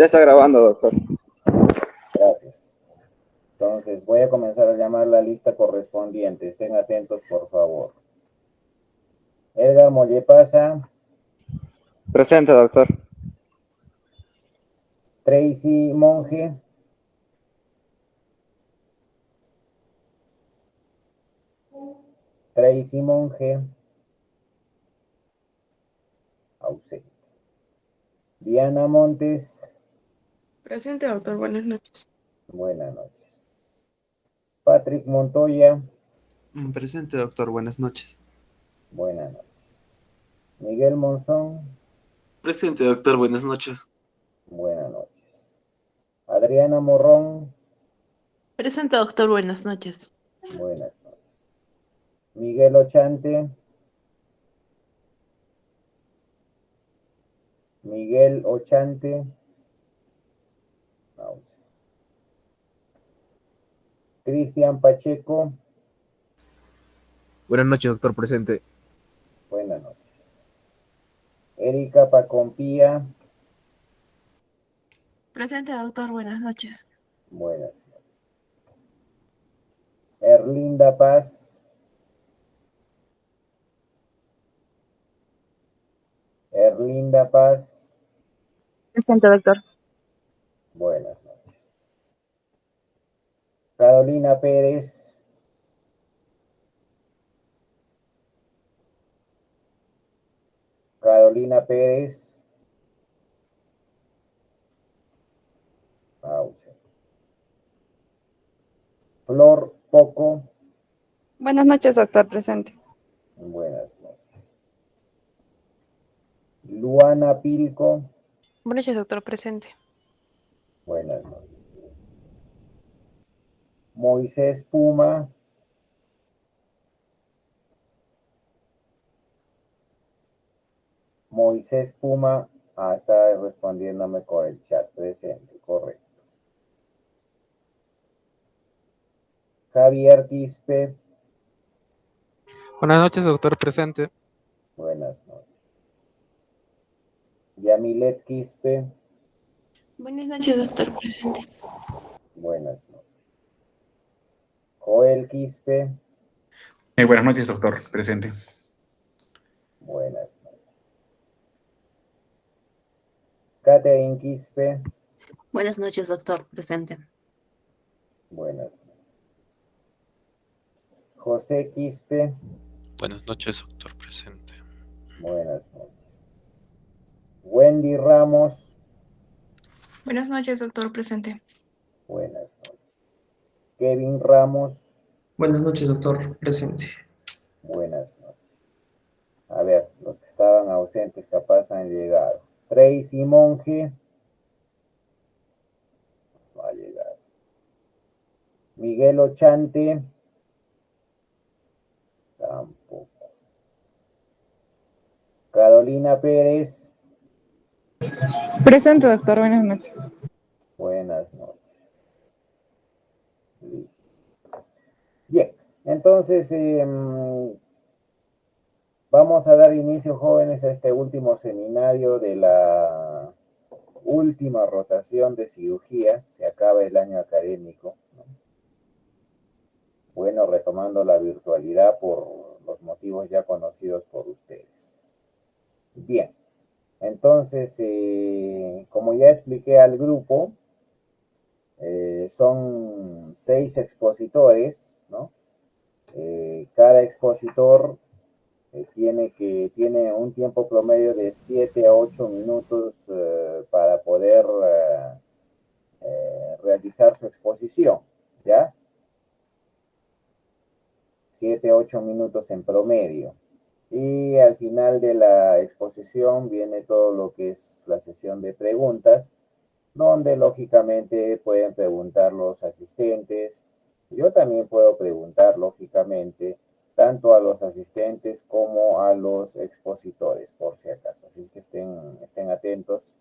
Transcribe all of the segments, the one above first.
Ya está grabando, doctor. Gracias. Entonces, voy a comenzar a llamar la lista correspondiente. Estén atentos, por favor. Edgar Mollepasa, Presente, doctor. Tracy Monge, Tracy Monge, ausente. Diana Montes, Presente, doctor. Buenas noches. buenas noches. Patrick Montoya, Presente, doctor. Buenas noches. buenas noches. Miguel Monzón, Presente, doctor. Buenas noches. buenas noches. Adriana Morrón, Presente, doctor. Buenas noches. buenas noches. Miguel Ochante, Miguel Ochante, ausente. Cristian Pacheco, Buenas noches, doctor, presente. buenas noches. Erika Pacompía, Presente, doctor. Buenas noches. buenas noches. Erlinda Paz, Erlinda Paz, Presente, doctor. buenas noches. Carolina Pérez, Carolina Pérez, ausente. Flor Poco, Buenas noches, doctor, presente. buenas noches. Luana Pilco, Buenas noches, doctor. Presente. buenas noches. Moisés Puma, Moisés Puma, está respondiéndome con el chat, presente, correcto. Javier Quispe, Buenas noches, doctor, presente. buenas noches. Yamilet Quispe, Buenas noches, doctor, presente. buenas noches. Joel Quispe, Buenas noches, doctor. Presente. buenas noches. Catherine Quispe, Buenas noches, doctor. Presente. buenas noches. José Quispe, Buenas noches, doctor. Presente. buenas noches. Wendy Ramos, Buenas noches, doctor. Presente. buenas noches. Kevin Ramos, Buenas noches, doctor. Presente. buenas noches. A ver, los que estaban ausentes capaz han llegado. Tracy Monge, no ha llegado. Miguel Ochante, tampoco. Carolina Pérez, Presente, doctor. Buenas noches. buenas noches. Listo. Bien, entonces vamos a dar inicio, jóvenes, a este último seminario de la última rotación de cirugía. Se acaba el año académico, ¿no? Bueno, retomando la virtualidad por los motivos ya conocidos por ustedes. Bien, entonces, como ya expliqué al grupo, son 6 expositores, ¿no? Cada expositor tiene un tiempo promedio de 7 a 8 minutos para poder realizar su exposición, ¿ya? 7 a 8 minutos en promedio. Y al final de la exposición viene todo lo que es la sesión de preguntas, donde lógicamente pueden preguntar los asistentes. Yo también puedo preguntar, lógicamente, tanto a los asistentes como a los expositores, por si acaso. Así que estén atentos.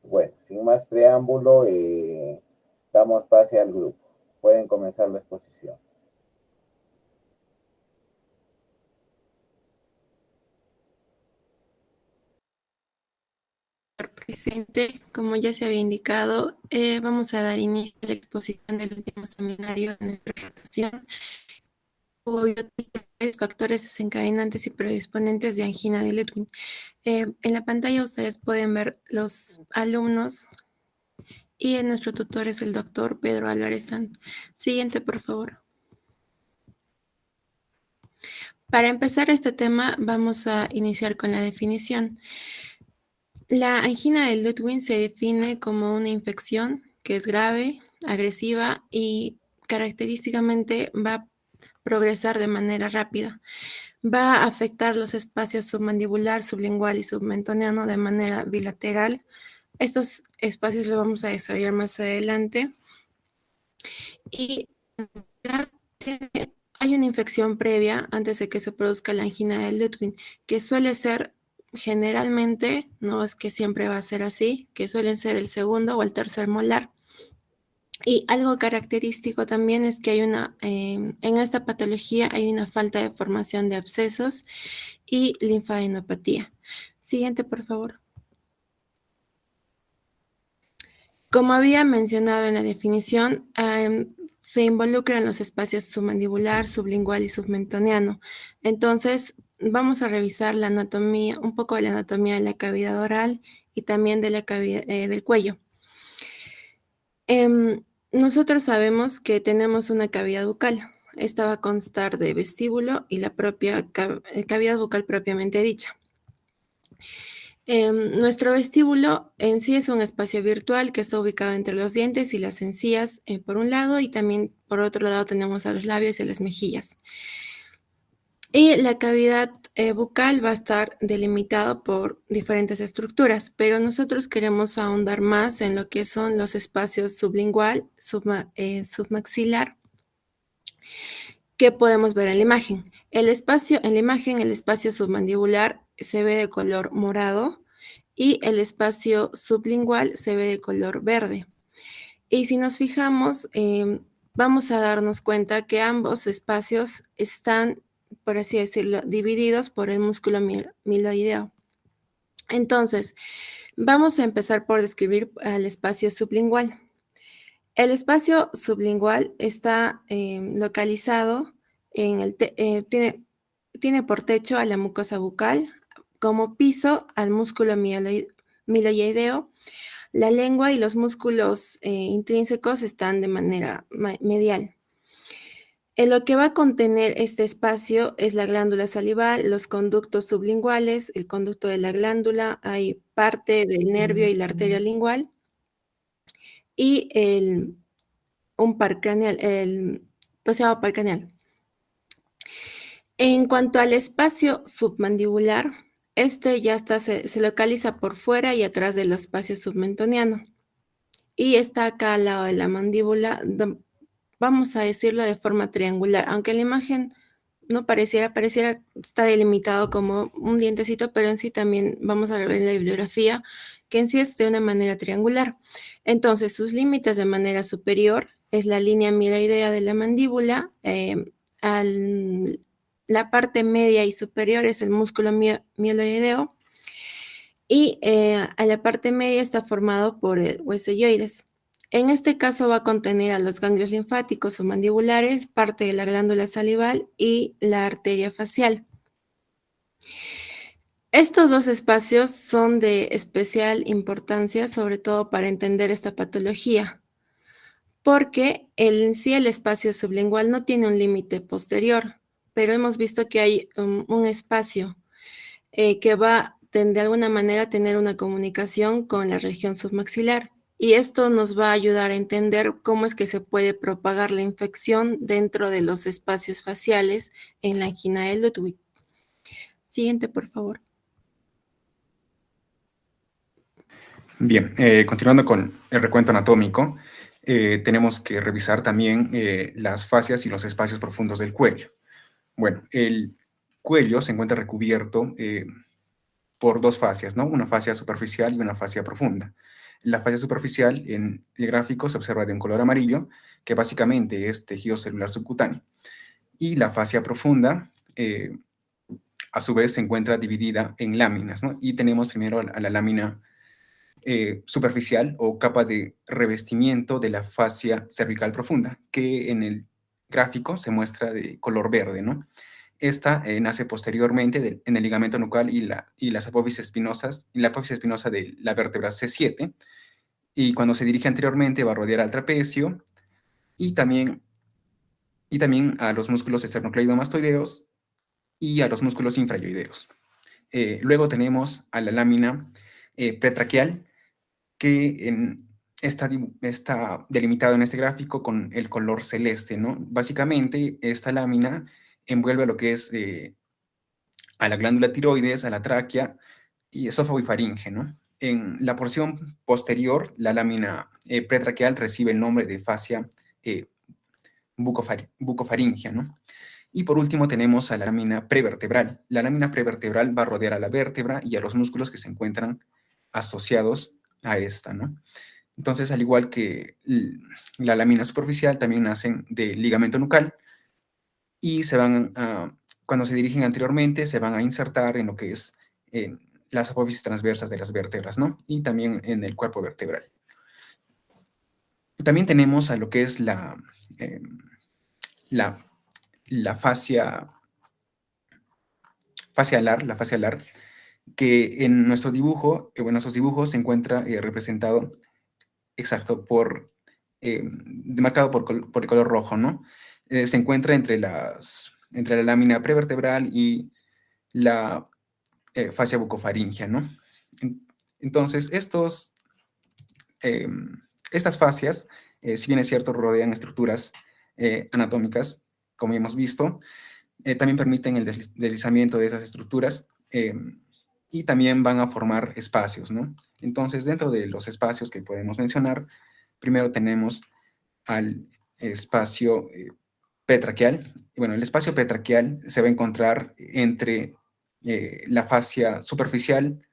Bueno, sin más preámbulo, damos pase al grupo. Pueden comenzar la exposición. Presente, como ya se había indicado, vamos a dar inicio a la exposición del último seminario de nuestra rotación, cuyo título es Factores desencadenantes y predisponentes de angina de Ludwig. En la pantalla ustedes pueden ver los alumnos y nuestro tutor es el doctor Pedro Álvarez Sanz. Siguiente, por favor. Para empezar este tema, vamos a iniciar con la definición. La angina de Ludwig se define como una infección que es grave, agresiva y característicamente va a progresar de manera rápida. Va a afectar los espacios submandibular, sublingual y submentoneano de manera bilateral. Estos espacios los vamos a desarrollar más adelante. Y hay una infección previa antes de que se produzca la angina de Ludwig, que suele ser generalmente, no es que siempre va a ser así, que suelen ser el segundo o el tercer molar. Y algo característico también es que hay en esta patología hay una falta de formación de abscesos y linfadenopatía. Siguiente, por favor. Como había mencionado en la definición, se involucran los espacios submandibular, sublingual y submentoneano. Entonces, vamos a revisar la anatomía, un poco de la anatomía de la cavidad oral y también de la cavidad del cuello. Nosotros sabemos que tenemos una cavidad bucal. Esta va a constar de vestíbulo y la propia cavidad bucal propiamente dicha. Nuestro vestíbulo en sí es un espacio virtual que está ubicado entre los dientes y las encías por un lado, y también por otro lado tenemos a los labios y a las mejillas. Y la cavidad bucal va a estar delimitado por diferentes estructuras, pero nosotros queremos ahondar más en lo que son los espacios sublingual, submaxilar, que podemos ver en la imagen. En la imagen, el espacio submandibular se ve de color morado y el espacio sublingual se ve de color verde. Y si nos fijamos, vamos a darnos cuenta que ambos espacios están, por así decirlo, divididos por el músculo miloideo. Entonces, vamos a empezar por describir al espacio sublingual. El espacio sublingual está localizado tiene por techo a la mucosa bucal, como piso al músculo miloideo. La lengua y los músculos intrínsecos están de manera medial. Lo que va a contener este espacio es la glándula salival, los conductos sublinguales, el conducto de la glándula, hay parte del nervio y la arteria lingual y un par craneal, el doceavo par craneal. En cuanto al espacio submandibular, este ya se localiza por fuera y atrás del espacio submentoneano y está acá al lado de la mandíbula, vamos a decirlo de forma triangular, aunque la imagen no pareciera está delimitado como un dientecito, pero en sí también vamos a ver en la bibliografía que en sí es de una manera triangular. Entonces, sus límites de manera superior es la línea miloidea de la mandíbula, la parte media y superior es el músculo mieloideo y a la parte media está formado por el hueso hyoides. En este caso va a contener a los ganglios linfáticos o mandibulares, parte de la glándula salival y la arteria facial. Estos dos espacios son de especial importancia, sobre todo para entender esta patología, porque en sí el espacio sublingual no tiene un límite posterior, pero hemos visto que hay un espacio que va de alguna manera a tener una comunicación con la región submaxilar. Y esto nos va a ayudar a entender cómo es que se puede propagar la infección dentro de los espacios faciales en la angina de Ludwig. Siguiente, por favor. Bien, continuando con el recuento anatómico, tenemos que revisar también las fascias y los espacios profundos del cuello. Bueno, el cuello se encuentra recubierto por dos fascias, ¿no? Una fascia superficial y una fascia profunda. La fascia superficial en el gráfico se observa de un color amarillo, que básicamente es tejido celular subcutáneo. Y la fascia profunda, a su vez, se encuentra dividida en láminas, ¿no? Y tenemos primero a la lámina superficial o capa de revestimiento de la fascia cervical profunda, que en el gráfico se muestra de color verde, ¿no? Esta nace posteriormente en el ligamento nucal y las apófisis espinosas, y la apófisis espinosa de la vértebra C7, y cuando se dirige anteriormente va a rodear al trapecio y también a los músculos esternocleidomastoideos y a los músculos infrayoideos. Luego tenemos a la lámina pretraquial, que está delimitado en este gráfico con el color celeste, ¿no? Básicamente, esta lámina envuelve lo que es a la glándula tiroides, a la tráquea y esófago y faringe, ¿no? En la porción posterior, la lámina pretraquial recibe el nombre de fascia bucofaringia, ¿no? Y por último tenemos a la lámina prevertebral. La lámina prevertebral va a rodear a la vértebra y a los músculos que se encuentran asociados a esta, ¿no? Entonces, al igual que la lámina superficial, también nacen del ligamento nucal y cuando se dirigen anteriormente, se van a insertar en lo que es las apófisis transversas de las vértebras, ¿no? Y también en el cuerpo vertebral. También tenemos a lo que es la fascia alar, que en nuestro dibujo, en nuestros dibujos se encuentra representado, exacto, marcado por el color rojo, ¿no? Se encuentra entre la lámina prevertebral y la fascia bucofaringia, ¿no? Entonces, estas fascias, si bien es cierto, rodean estructuras anatómicas, como hemos visto, también permiten el deslizamiento de esas estructuras y también van a formar espacios, ¿no? Entonces, dentro de los espacios que podemos mencionar, primero tenemos al espacio pretraquial. Bueno, el espacio pretraquial se va a encontrar entre la fascia superficial,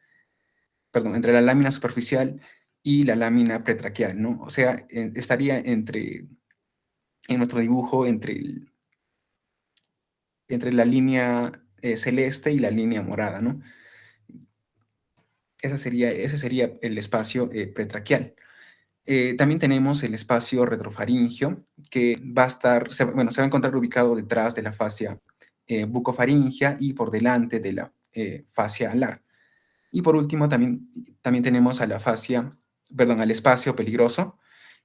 perdón, entre la lámina superficial y la lámina pretraquial, ¿no? O sea, estaría en nuestro dibujo, entre la línea celeste y la línea morada, ¿no? Ese sería el espacio pretraquial. También tenemos el espacio retrofaringio, que se va a encontrar ubicado detrás de la fascia bucofaringia y por delante de la fascia alar. Y por último, también tenemos al espacio peligroso,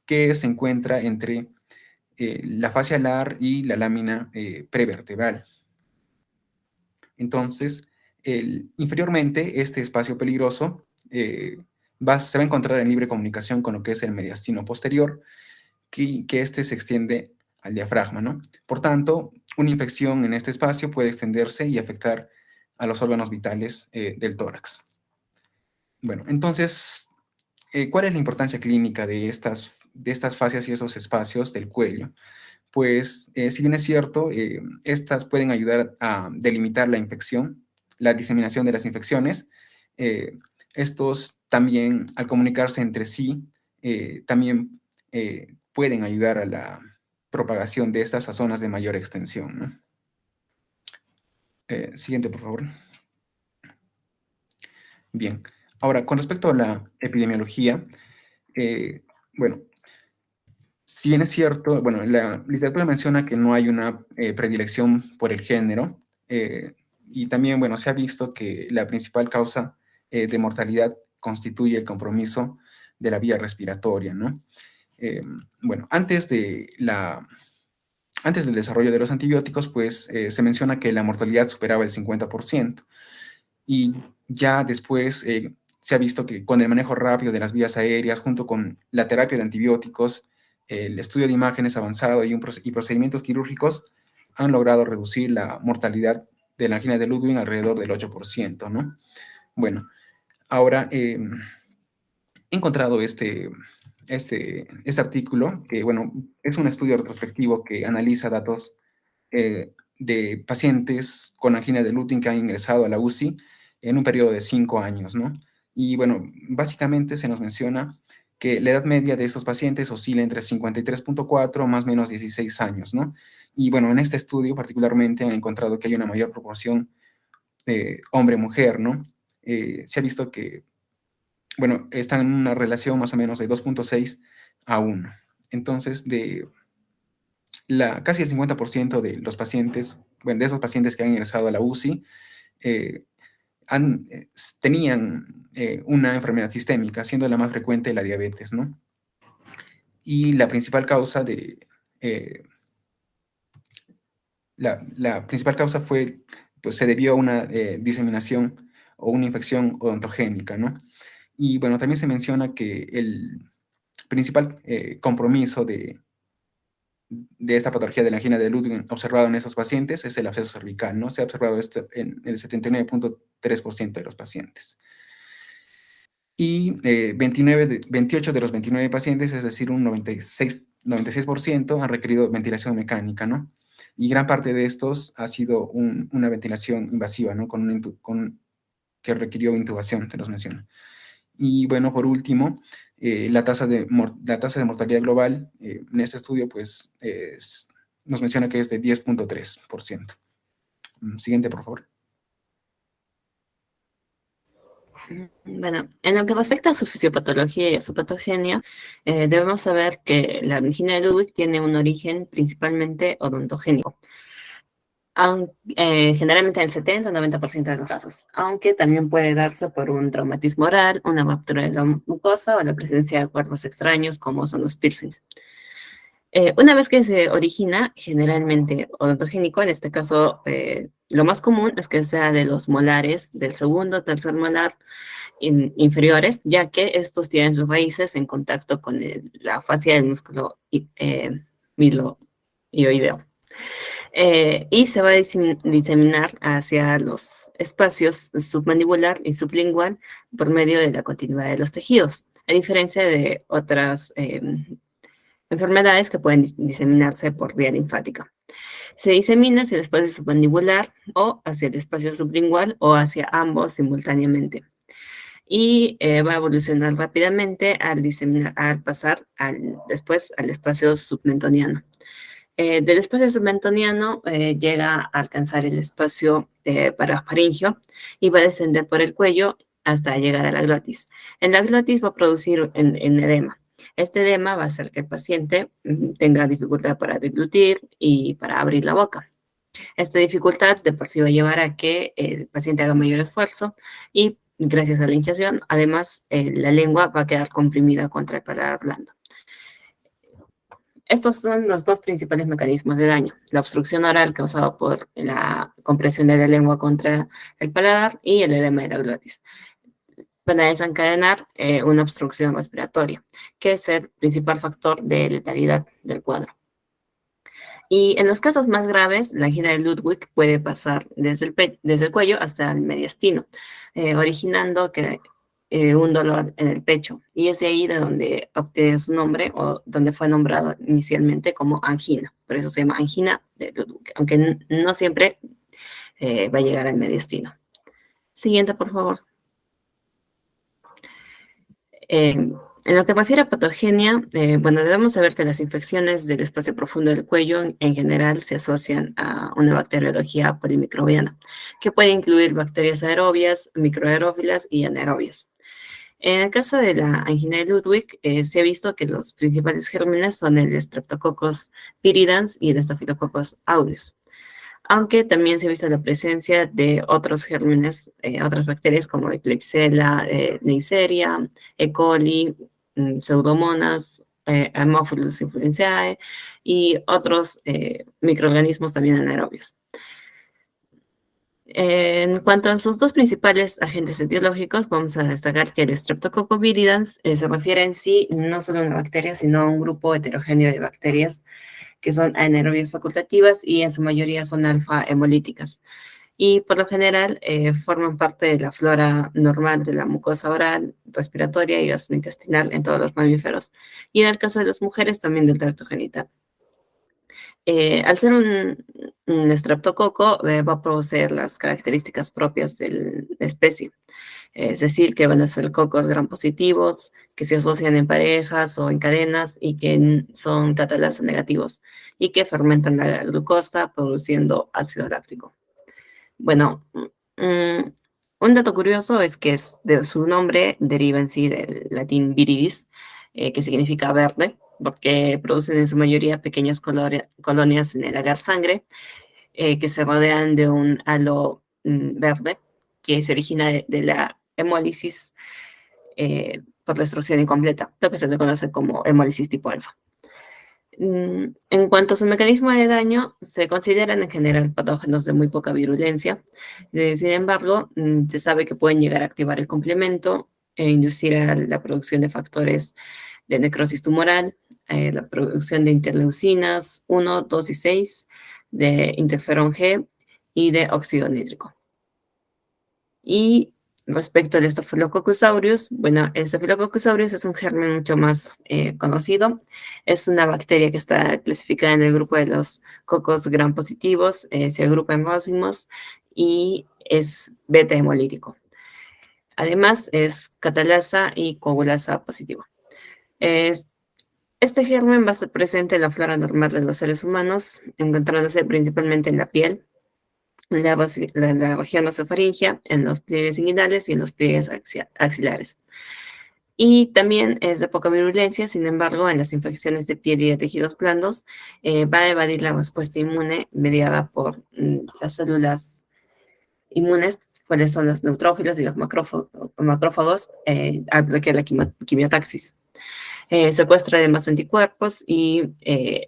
que se encuentra entre la fascia alar y la lámina prevertebral. Entonces, inferiormente, este espacio peligroso se va a encontrar en libre comunicación con lo que es el mediastino posterior, que este se extiende al diafragma, ¿no? Por tanto, una infección en este espacio puede extenderse y afectar a los órganos vitales del tórax. Bueno, entonces, ¿cuál es la importancia clínica de estas fascias y esos espacios del cuello? Pues, si bien es cierto, estas pueden ayudar a delimitar la infección, la diseminación de las infecciones. Estos también, al comunicarse entre sí, también pueden ayudar a la propagación de estas a zonas de mayor extensión, ¿no? Siguiente, por favor. Bien. Ahora, con respecto a la epidemiología, bueno, si bien es cierto, bueno, la literatura menciona que no hay una predilección por el género, y también, bueno, se ha visto que la principal causa de mortalidad constituye el compromiso de la vía respiratoria, ¿no? Bueno, antes del desarrollo de los antibióticos, pues se menciona que la mortalidad superaba el 50%, y ya después se ha visto que con el manejo rápido de las vías aéreas, junto con la terapia de antibióticos, el estudio de imágenes avanzado y procedimientos quirúrgicos han logrado reducir la mortalidad de la angina de Ludwig alrededor del 8%, ¿no? Bueno, ahora he encontrado este artículo, que, bueno, es un estudio retrospectivo que analiza datos de pacientes con angina de Ludwig que han ingresado a la UCI en un periodo de 5 años, ¿no? Y, bueno, básicamente se nos menciona que la edad media de estos pacientes oscila entre 53.4 más o menos 16 años, ¿no? Y, bueno, en este estudio particularmente han encontrado que hay una mayor proporción hombre-mujer, ¿no? Se ha visto que bueno, están en una relación más o menos de 2.6 a 1. Entonces, casi el 50% de los pacientes, bueno, de esos pacientes que han ingresado a la UCI, tenían una enfermedad sistémica, siendo la más frecuente la diabetes, ¿no? Y la principal causa la principal causa fue, pues se debió a una diseminación o una infección odontogénica, ¿no? Y bueno, también se menciona que el principal compromiso de esta patología de la angina de Ludwig observado en estos pacientes es el absceso cervical, ¿no? Se ha observado esto en el 79.3% de los pacientes. Y 28 de los 29 pacientes, es decir, un 96%, han requerido ventilación mecánica, ¿no? Y gran parte de estos ha sido una ventilación invasiva, ¿no? Que requirió intubación, te los menciono. Y bueno, por último, la tasa de mortalidad global en este estudio, pues, nos menciona que es de 10.3%. Siguiente, por favor. Bueno, en lo que respecta a su fisiopatología y a su patogenia, debemos saber que la angina de Ludwig tiene un origen principalmente odontogénico. Generalmente en el 70-90% de los casos, aunque también puede darse por un traumatismo oral, una ruptura de la mucosa o la presencia de cuerpos extraños como son los piercings. Una vez que se origina, generalmente odontogénico, en este caso lo más común es que sea de los molares, del segundo o tercer molar inferiores, ya que estos tienen sus raíces en contacto con la fascia del músculo miloioideo. Y se va a diseminar hacia los espacios submandibular y sublingual por medio de la continuidad de los tejidos, a diferencia de otras enfermedades que pueden diseminarse por vía linfática. Se disemina hacia el espacio submandibular o hacia el espacio sublingual o hacia ambos simultáneamente. Y va a evolucionar rápidamente al pasar después al espacio submentoniano. Del espacio submentoniano llega a alcanzar el espacio parafaringio y va a descender por el cuello hasta llegar a la glotis. En la glotis va a producir un edema. Este edema va a hacer que el paciente tenga dificultad para deglutir y para abrir la boca. Esta dificultad de por sí va a llevar a que el paciente haga mayor esfuerzo y gracias a la hinchación, además, la lengua va a quedar comprimida contra el paladar blando. Estos son los dos principales mecanismos de daño: la obstrucción oral causada por la compresión de la lengua contra el paladar y el edema de la glotis. Van a desencadenar una obstrucción respiratoria, que es el principal factor de letalidad del cuadro. Y en los casos más graves, la angina de Ludwig puede pasar desde el cuello hasta el mediastino, originando un dolor en el pecho. Y es de ahí de donde obtiene su nombre o donde fue nombrado inicialmente como angina. Por eso se llama angina de Ludwig, aunque no siempre va a llegar al mediastino. Siguiente, por favor. En lo que refiere a patogenia, bueno, debemos saber que las infecciones del espacio profundo del cuello en general se asocian a una bacteriología polimicrobiana, que puede incluir bacterias aerobias, microaerófilas y anaerobias. En el caso de la angina de Ludwig, se ha visto que los principales gérmenes son el Streptococcus viridans y el Staphylococcus aureus, aunque también se ha visto la presencia de otros gérmenes, otras bacterias como Klebsiella, Neisseria, E. coli, Pseudomonas, Haemophilus influenzae y otros microorganismos también anaerobios. En cuanto a sus dos principales agentes etiológicos, vamos a destacar que el Streptococcus viridans se refiere en sí no solo a una bacteria, sino a un grupo heterogéneo de bacterias que son anaerobias facultativas y en su mayoría son alfa-hemolíticas. Y por lo general forman parte de la flora normal de la mucosa oral, respiratoria y gastrointestinal en todos los mamíferos. Y en el caso de las mujeres también del tracto genital. Al ser un estreptococo, va a poseer las características propias de la especie. Es decir, que van a ser cocos gram positivos, que se asocian en parejas o en cadenas y que son catalasa negativos y que fermentan la glucosa produciendo ácido láctico. Bueno, Un dato curioso es que de su nombre deriva en sí del latín viridis, que significa verde, porque producen en su mayoría pequeñas colonias en el agar sangre, que se rodean de un halo verde, que se origina de la hemólisis por destrucción incompleta, lo que se le conoce como hemólisis tipo alfa. En cuanto a su mecanismo de daño, se consideran en general patógenos de muy poca virulencia. Sin embargo, se sabe que pueden llegar a activar el complemento e inducir a la producción de factores de necrosis tumoral, la producción de interleucinas 1, 2 y 6, de interferón G y de óxido nítrico. Y respecto al Staphylococcus aureus, bueno, el Staphylococcus aureus es un germen mucho más conocido. Es una bacteria que está clasificada en el grupo de los cocos gram positivos, se agrupa en racimos y es beta hemolítico. Además, es catalasa y coagulasa positivo. Este germen va a estar presente en la flora normal de los seres humanos, encontrándose principalmente en la piel, la región nasofaringea, en los pliegues inguinales y en los pliegues axilares. Y también es de poca virulencia, sin embargo, en las infecciones de piel y de tejidos blandos, va a evadir la respuesta inmune mediada por las células inmunes, cuáles son los neutrófilos y los macrófagos, al bloquear la quimiotaxis. Secuestra además anticuerpos y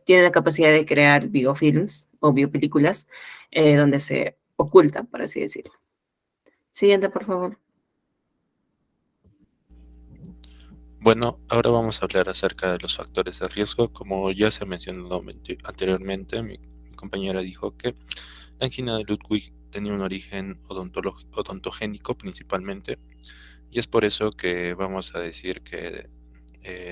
tiene la capacidad de crear biofilms o biopelículas donde se oculta, por así decirlo. Siguiente, por favor. Bueno, ahora vamos a hablar acerca de los factores de riesgo. Como ya se ha mencionado anteriormente, mi compañera dijo que la angina de Ludwig tenía un origen odontogénico principalmente, y es por eso que vamos a decir que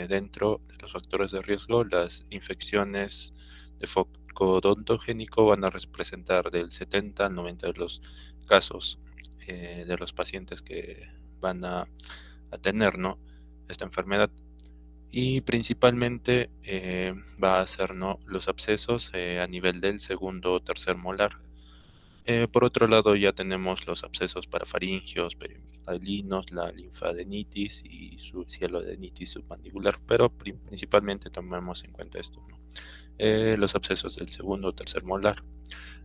dentro de los factores de riesgo, las infecciones de foco odontogénico van a representar del 70 al 90 de los casos de los pacientes que van a tener, ¿no?, esta enfermedad. Y principalmente va a ser, ¿no?, los abscesos a nivel del segundo o tercer molar. Por otro lado, ya tenemos los abscesos parafaringios, perimigdalinos, la linfadenitis y su cielodenitis submandibular, pero principalmente tomemos en cuenta esto, ¿no?, los abscesos del segundo o tercer molar.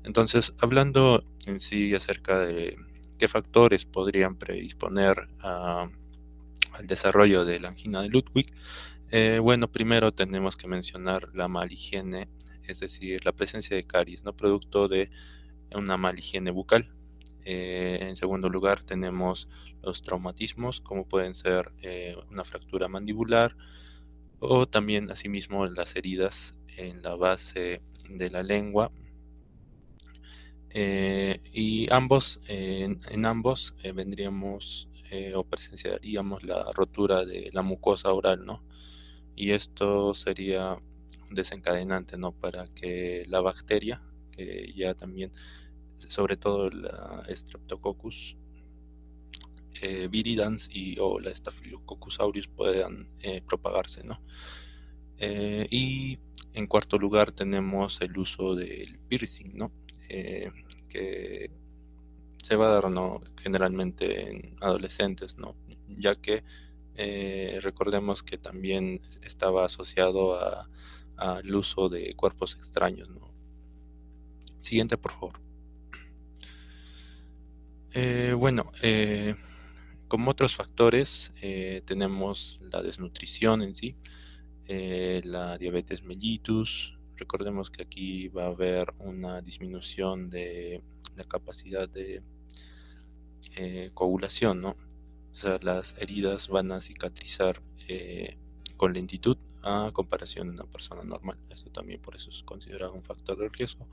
Entonces, hablando en sí acerca de qué factores podrían predisponer al desarrollo de la angina de Ludwig, bueno, primero tenemos que mencionar la mala higiene, es decir, la presencia de caries, ¿no?, producto de una mala higiene bucal. En segundo lugar tenemos los traumatismos, como pueden ser una fractura mandibular o también asimismo las heridas en la base de la lengua. Y en ambos vendríamos o presenciaríamos la rotura de la mucosa oral, ¿no? Y esto sería un desencadenante, ¿no?, para que la bacteria, que ya también, sobre todo la Streptococcus viridans o la Staphylococcus aureus puedan propagarse, ¿no? Y en cuarto lugar tenemos el uso del piercing, ¿no?, que se va a dar, ¿no?, generalmente en adolescentes, ¿no?, ya que recordemos que también estaba asociado al uso de cuerpos extraños, ¿no? Siguiente, por favor. Bueno, como otros factores, tenemos la desnutrición en sí, la diabetes mellitus. Recordemos que aquí va a haber una disminución de la capacidad de coagulación, ¿no? O sea, las heridas van a cicatrizar con lentitud a comparación de una persona normal. Esto también por eso es considerado un factor de riesgo.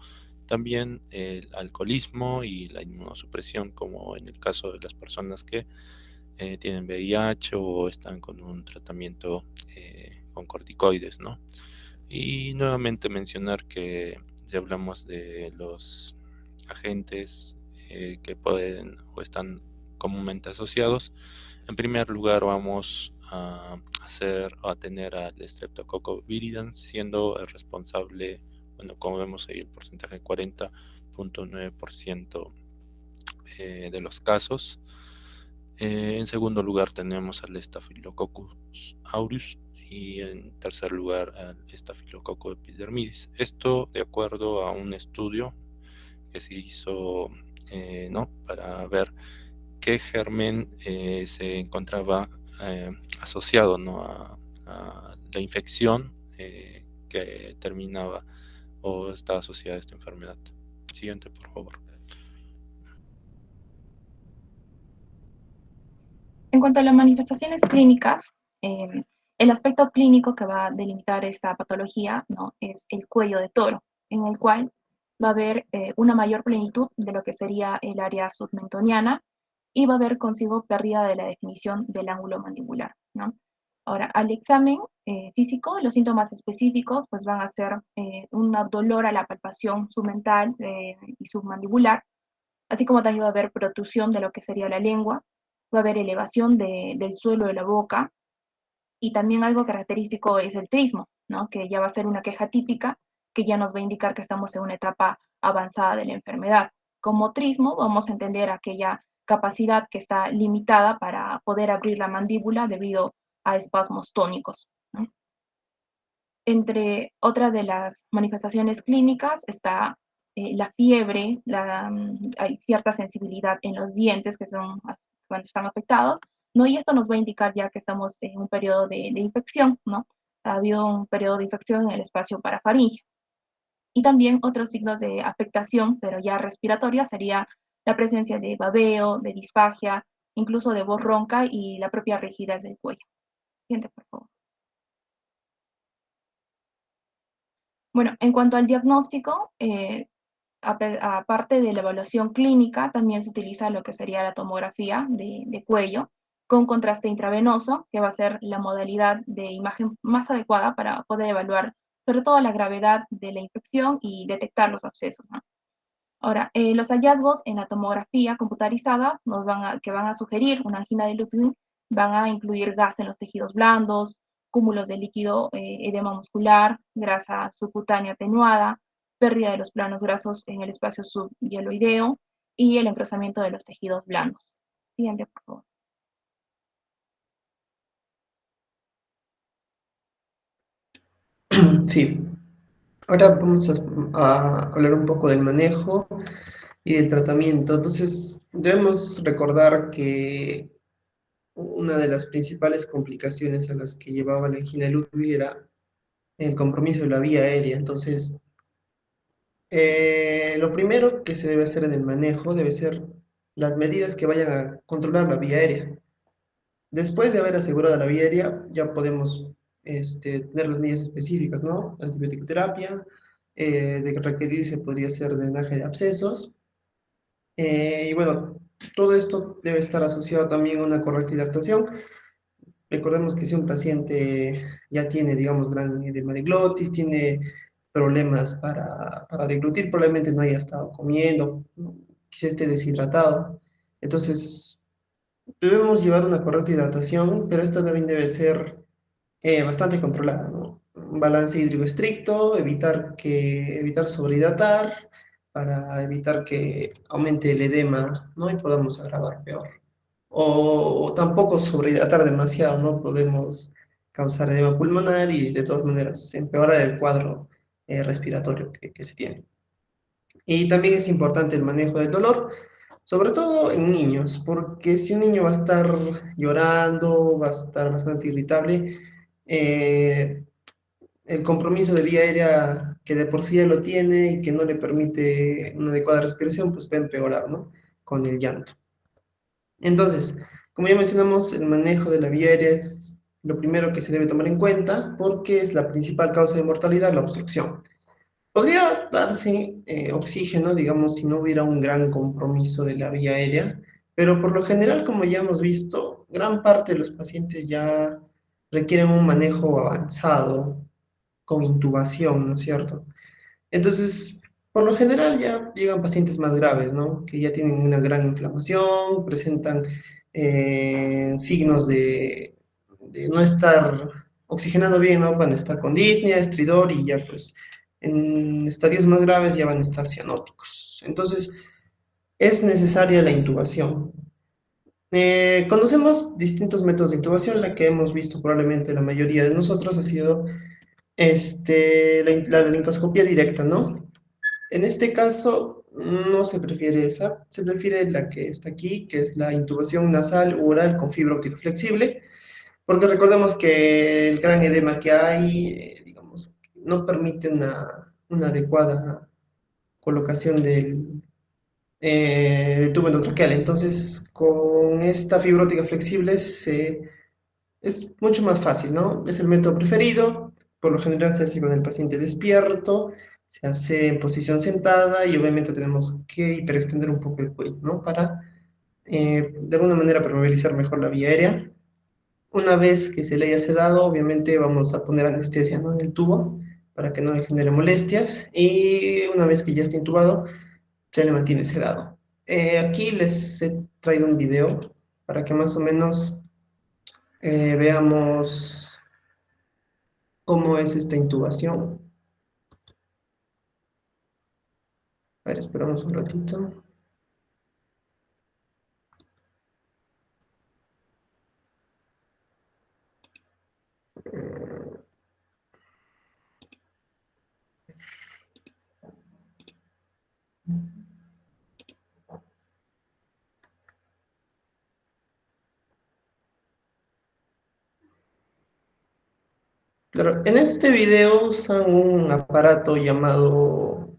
También el alcoholismo y la inmunosupresión, como en el caso de las personas que tienen VIH o están con un tratamiento con corticoides, ¿no? Y nuevamente mencionar que si hablamos de los agentes que pueden o están comúnmente asociados, en primer lugar vamos a tener al Streptococcus viridans, siendo el responsable, bueno, como vemos ahí, el porcentaje 40.9% de los casos. En segundo lugar tenemos al Staphylococcus aureus y en tercer lugar al Staphylococcus epidermidis. Esto de acuerdo a un estudio que se hizo para ver qué germen se encontraba asociado a la infección que terminaba o estaba asociada a esta enfermedad. Siguiente, por favor. En cuanto a las manifestaciones clínicas, el aspecto clínico que va a delimitar esta patología, ¿no?, es el cuello de toro, en el cual va a haber una mayor plenitud de lo que sería el área submentoniana y va a haber consigo pérdida de la definición del ángulo mandibular, ¿no? Ahora, al examen físico, los síntomas específicos pues van a ser un dolor a la palpación submental y submandibular, así como también va a haber protrusión de lo que sería la lengua, va a haber elevación del suelo de la boca, y también algo característico es el trismo, ¿no?, que ya va a ser una queja típica que ya nos va a indicar que estamos en una etapa avanzada de la enfermedad. Como trismo vamos a entender aquella capacidad que está limitada para poder abrir la mandíbula debido a espasmos tónicos, ¿no? Entre otras de las manifestaciones clínicas está la fiebre, hay cierta sensibilidad en los dientes que son cuando están afectados, ¿no? Y esto nos va a indicar ya que estamos en un periodo de infección, ¿no? Ha habido un periodo de infección en el espacio parafaringeo. Y también otros signos de afectación, pero ya respiratoria, sería la presencia de babeo, de disfagia, incluso de voz ronca y la propia rigidez del cuello. Siguiente, por favor. Bueno, en cuanto al diagnóstico, aparte de la evaluación clínica, también se utiliza lo que sería la tomografía de cuello con contraste intravenoso, que va a ser la modalidad de imagen más adecuada para poder evaluar sobre todo la gravedad de la infección y detectar los abscesos, ¿no? Ahora, los hallazgos en la tomografía computarizada que van a sugerir una angina de Ludwig van a incluir gas en los tejidos blandos, cúmulos de líquido, edema muscular, grasa subcutánea atenuada, pérdida de los planos grasos en el espacio subhieloideo y el engrosamiento de los tejidos blandos. Siguiente, por favor. Sí, ahora vamos a hablar un poco del manejo y del tratamiento. Entonces, debemos recordar que una de las principales complicaciones a las que llevaba la angina de Ludwig era el compromiso de la vía aérea. Entonces, lo primero que se debe hacer en el manejo debe ser las medidas que vayan a controlar la vía aérea. Después de haber asegurado la vía aérea, ya podemos tener las medidas específicas, ¿no? Antibiótico-terapia, de requerirse podría ser drenaje de abscesos. Y bueno, todo esto debe estar asociado también a una correcta hidratación. Recordemos que si un paciente ya tiene, digamos, gran edema de glotis, tiene problemas para deglutir, probablemente no haya estado comiendo, ¿no? Quizá esté deshidratado. Entonces, debemos llevar una correcta hidratación, pero esta también debe ser bastante controlada, ¿no? Un balance hídrico estricto, evitar sobrehidratar, para evitar que aumente el edema, ¿no? Y podamos agravar peor. O tampoco sobrehidratar demasiado, ¿no? Podemos causar edema pulmonar y de todas maneras empeorar el cuadro respiratorio que se tiene. Y también es importante el manejo del dolor, sobre todo en niños, porque si un niño va a estar llorando, va a estar bastante irritable, eh, el compromiso de vía aérea que de por sí ya lo tiene y que no le permite una adecuada respiración, pues puede empeorar, ¿no? Con el llanto. Entonces, como ya mencionamos, el manejo de la vía aérea es lo primero que se debe tomar en cuenta porque es la principal causa de mortalidad, la obstrucción. Podría darse oxígeno, digamos, si no hubiera un gran compromiso de la vía aérea, pero por lo general, como ya hemos visto, gran parte de los pacientes ya requieren un manejo avanzado con intubación, ¿no es cierto? Entonces, por lo general ya llegan pacientes más graves, ¿no? Que ya tienen una gran inflamación, presentan signos de no estar oxigenando bien, ¿no? Van a estar con disnea, estridor y ya pues en estadios más graves ya van a estar cianóticos. Entonces, es necesaria la intubación. Conocemos distintos métodos de intubación. La que hemos visto probablemente la mayoría de nosotros ha sido la laringoscopia directa, ¿no? En este caso no se prefiere esa, se prefiere la que está aquí, que es la intubación nasal u oral con fibra óptica flexible, porque recordemos que el gran edema que hay, digamos, no permite una adecuada colocación del tubo endotraqueal. Entonces, con esta fibra óptica flexible es mucho más fácil, ¿no? Es el método preferido. Por lo general se hace con el paciente despierto, se hace en posición sentada y obviamente tenemos que hiperextender un poco el cuello, ¿no? Para de alguna manera permeabilizar mejor la vía aérea. Una vez que se le haya sedado, obviamente vamos a poner anestesia, ¿no? En el tubo para que no le genere molestias y una vez que ya está intubado, se le mantiene sedado. Aquí les he traído un video para que más o menos veamos cómo es esta intubación. A ver, esperamos un ratito. Claro, en este video usan un aparato llamado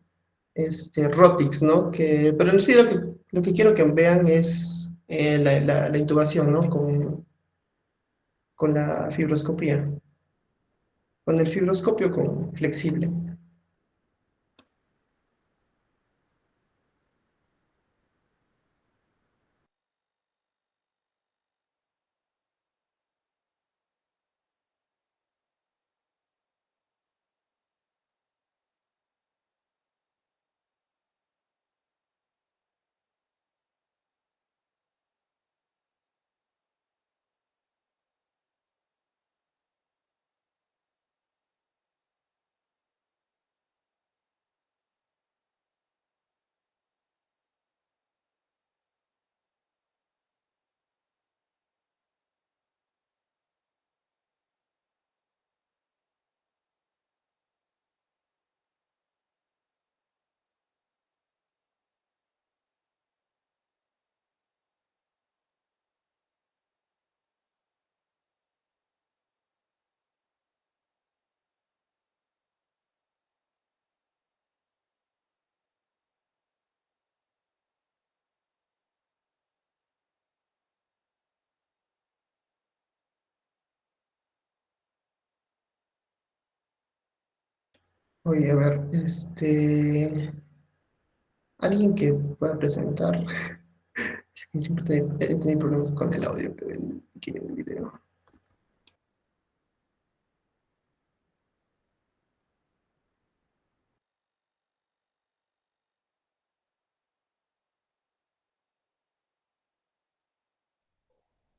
Rotix, ¿no? Pero en sí lo que quiero que vean es la intubación, ¿no? Con la fibroscopía, con el fibroscopio con flexible. Oye, a ver, alguien que pueda presentar. Es que siempre he tenido problemas con el audio que el video.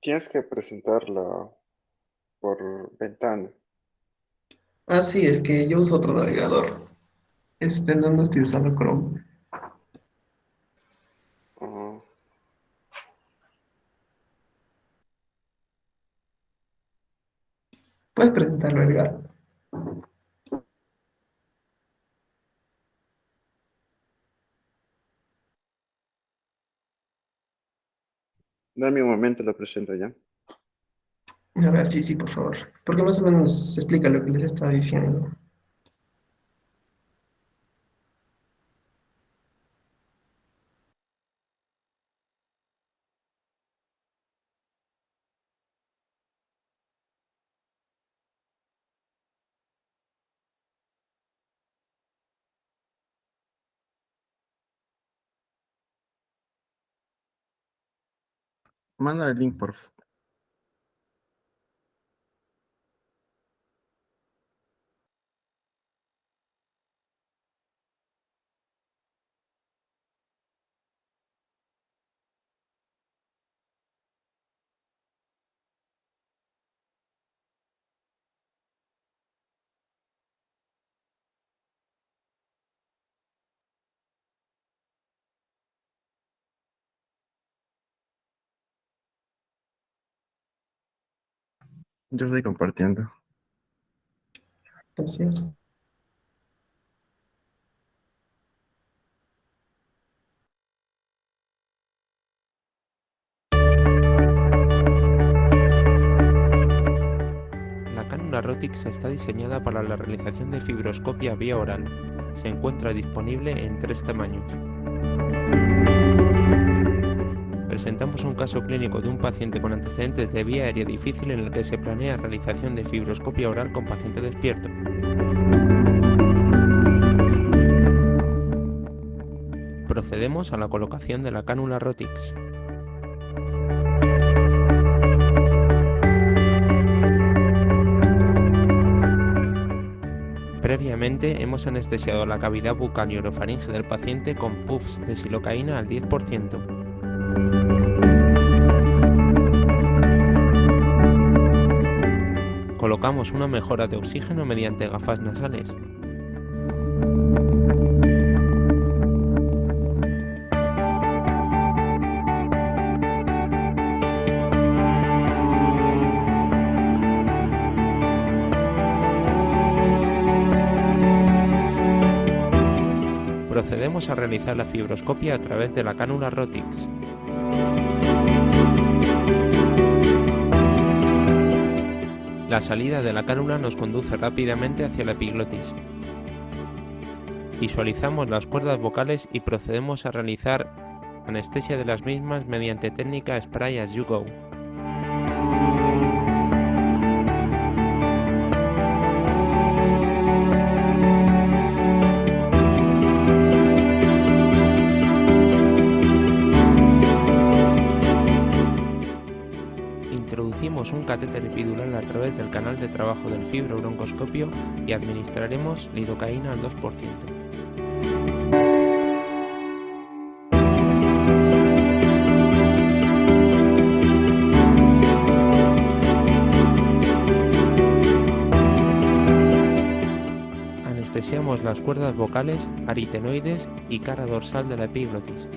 Tienes que presentarla por ventana. Ah, sí, es que yo uso otro navegador. No estoy usando Chrome. Ah, Puedes presentarlo, Edgar. dame un momento, lo presento ya. A ver, sí, sí, por favor. Porque más o menos se explica lo que les estaba diciendo. Manda el link, por favor. Yo estoy compartiendo. Gracias. La cánula Rotix está diseñada para la realización de fibroscopia vía oral. Se encuentra disponible en 3 tamaños. Presentamos un caso clínico de un paciente con antecedentes de vía aérea difícil en el que se planea realización de fibroscopia oral con paciente despierto. Procedemos a la colocación de la cánula Rotix. Previamente hemos anestesiado la cavidad bucal y orofaringe del paciente con puffs de silocaína al 10%. Colocamos una mejora de oxígeno mediante gafas nasales. Procedemos a realizar la fibroscopia a través de la cánula Rotix. La salida de la cánula nos conduce rápidamente hacia la epiglotis. Visualizamos las cuerdas vocales y procedemos a realizar anestesia de las mismas mediante técnica Spray as you go. Introducimos un catéter epidural a través del canal de trabajo del fibrobroncoscopio y administraremos lidocaína al 2%. Anestesiamos las cuerdas vocales, aritenoides y cara dorsal de la epiglotis.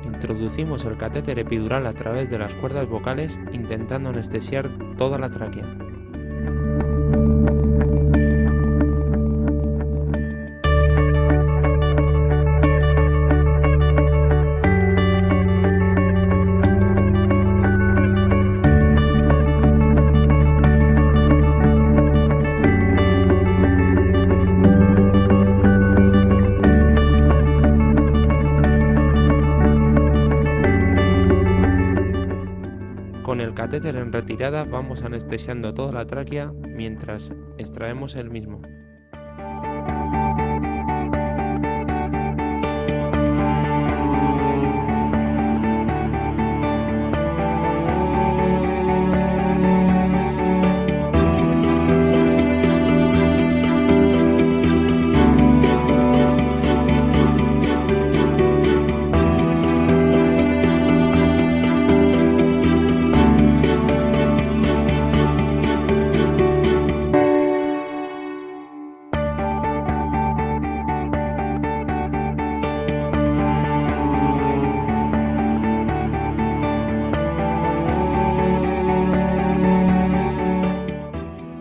Introducimos el catéter epidural a través de las cuerdas vocales intentando anestesiar toda la tráquea. Con el catéter en retirada vamos anestesiando toda la tráquea mientras extraemos el mismo.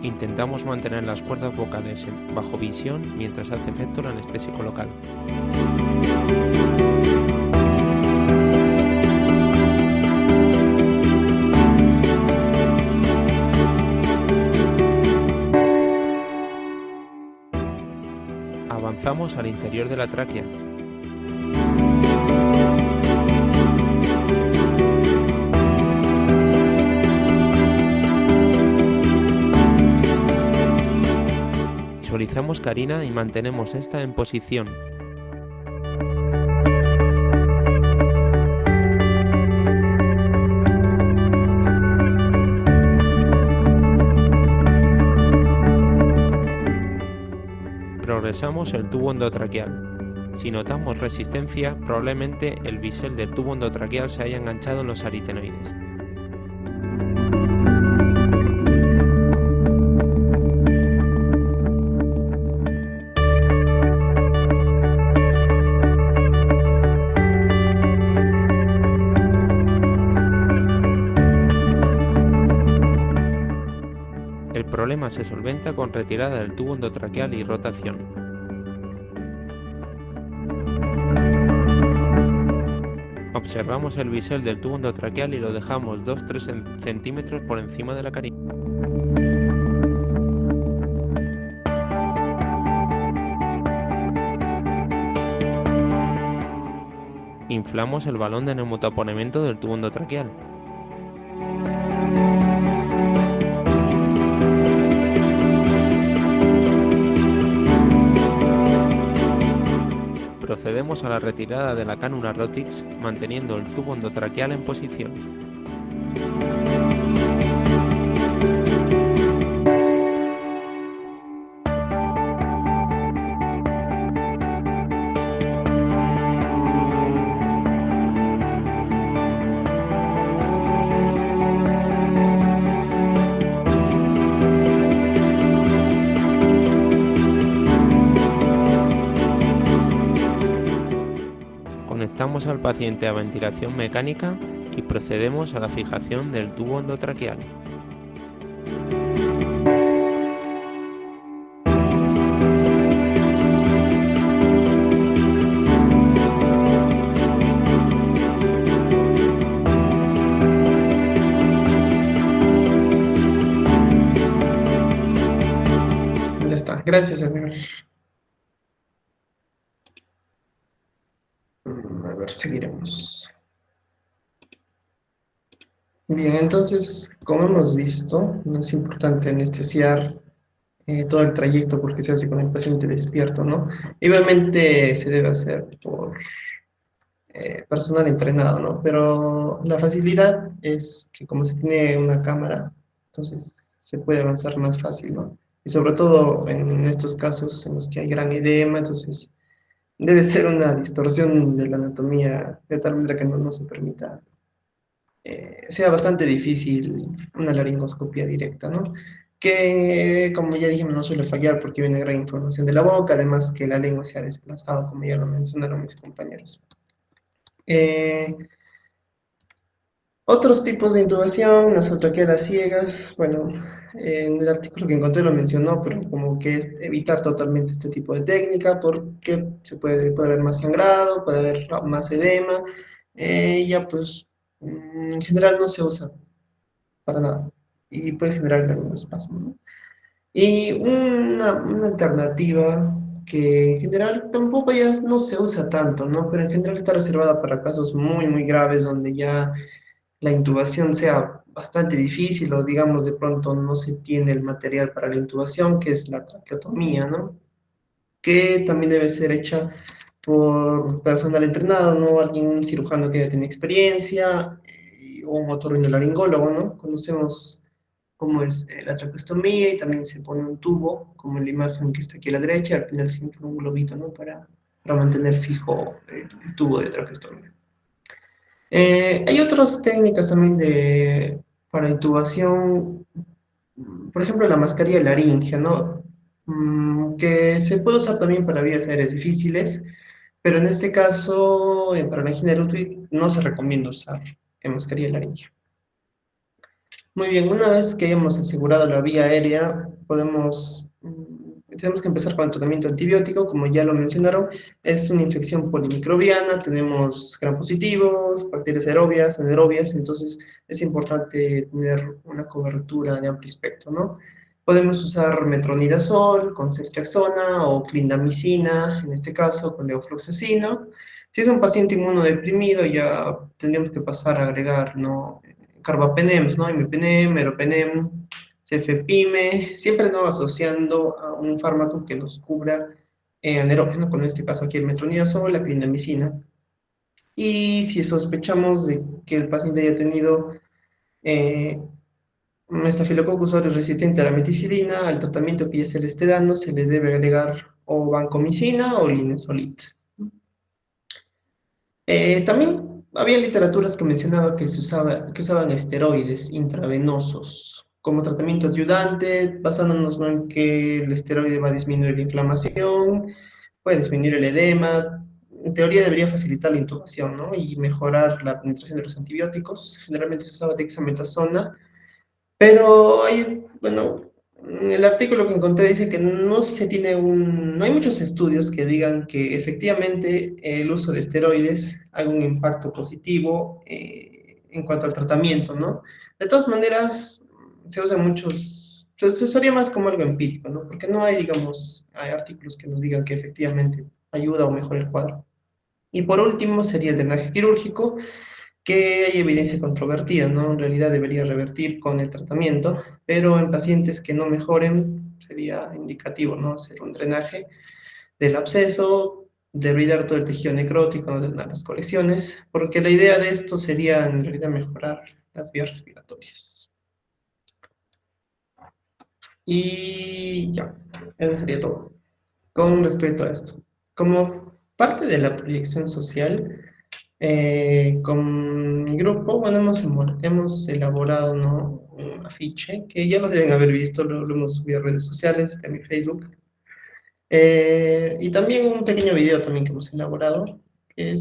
Intentamos mantener las cuerdas vocales bajo visión mientras hace efecto el anestésico local. Avanzamos al interior de la tráquea. Visualizamos carina y mantenemos esta en posición. Progresamos el tubo endotraqueal. Si notamos resistencia, probablemente el bisel del tubo endotraqueal se haya enganchado en los aritenoides. El problema se solventa con retirada del tubo endotraqueal y rotación. Observamos el bisel del tubo endotraqueal y lo dejamos 2-3 centímetros por encima de la carina. Inflamos el balón de neumotaponamiento del tubo endotraqueal. Procedemos a la retirada de la cánula Rotix, manteniendo el tubo endotraqueal en posición. Conectamos al paciente a ventilación mecánica y procedemos a la fijación del tubo endotraqueal. Ya está. Gracias, Edgar. A ver, seguiremos. Bien, entonces, como hemos visto, no es importante anestesiar todo el trayecto porque se hace con el paciente despierto, ¿no? Y obviamente se debe hacer por personal entrenado, ¿no? Pero la facilidad es que como se tiene una cámara, entonces se puede avanzar más fácil, ¿no? Y sobre todo en estos casos en los que hay gran edema, entonces debe ser una distorsión de la anatomía de tal manera que no se permita, sea bastante difícil una laringoscopia directa, ¿no? Que, como ya dijimos, no suele fallar porque viene gran información de la boca, además que la lengua se ha desplazado, como ya lo mencionaron mis compañeros. Otros tipos de intubación, nasotraquealas ciegas, bueno, en el artículo que encontré lo mencionó, pero como que es evitar totalmente este tipo de técnica porque puede haber más sangrado, puede haber más edema, ya pues en general no se usa para nada y puede generar algún espasmo, ¿no? Y una alternativa que en general tampoco ya no se usa tanto, ¿no? Pero en general está reservada para casos muy, muy graves donde ya la intubación sea bastante difícil o digamos de pronto no se tiene el material para la intubación, que es la traqueotomía, ¿no? Que también debe ser hecha por personal entrenado, ¿no? Alguien cirujano que ya tiene experiencia, o un otorrinolaringólogo, ¿no? Conocemos cómo es la traqueostomía y también se pone un tubo, como en la imagen que está aquí a la derecha, al final se infla un globito, ¿no? Para mantener fijo el tubo de traqueostomía. Hay otras técnicas también para intubación, por ejemplo, la mascarilla laringea, ¿no? Que se puede usar también para vías aéreas difíciles, pero en este caso, para la angina de Ludwig, no se recomienda usar mascarilla laringea. Muy bien, una vez que hayamos asegurado la vía aérea, tenemos que empezar con el tratamiento antibiótico, como ya lo mencionaron, es una infección polimicrobiana, tenemos gram positivos, bacterias aerobias, anaerobias, entonces es importante tener una cobertura de amplio espectro, ¿no? Podemos usar metronidazol con ceftriaxona o clindamicina, en este caso con levofloxacino. Si es un paciente inmunodeprimido, ya tendríamos que pasar a agregar, ¿no? Carbapenems, ¿no? Imipenem, meropenem, cefepime, siempre no asociando a un fármaco que nos cubra anaerógeno, con este caso aquí el metronidazol, la clindamicina. Y si sospechamos de que el paciente haya tenido Staphylococcus aureus resistente a la meticilina, al tratamiento que ya se le esté dando se le debe agregar o vancomicina o linezolid. También había literaturas que mencionaba que usaban esteroides intravenosos como tratamiento ayudante, basándonos, ¿no?, en que el esteroide va a disminuir la inflamación, puede disminuir el edema. En teoría debería facilitar la intubación, ¿no?, y mejorar la penetración de los antibióticos. Generalmente se usaba dexametasona, pero hay, bueno, el artículo que encontré dice que no hay muchos estudios que digan que efectivamente el uso de esteroides haga un impacto positivo en cuanto al tratamiento, ¿no? De todas maneras, se usaría más como algo empírico, ¿no? Porque no hay, digamos, hay artículos que nos digan que efectivamente ayuda o mejora el cuadro. Y por último sería el drenaje quirúrgico, que hay evidencia controvertida, ¿no? En realidad debería revertir con el tratamiento, pero en pacientes que no mejoren sería indicativo, ¿no?, hacer un drenaje del absceso, debridar todo el tejido necrótico, no drenar las colecciones, porque la idea de esto sería en realidad mejorar las vías respiratorias. Y ya, eso sería todo con respecto a esto. Como parte de la proyección social, con mi grupo, bueno, hemos elaborado, ¿no?, un afiche que ya lo deben haber visto, lo hemos subido a redes sociales, de mi Facebook. Y también un pequeño video también que hemos elaborado, que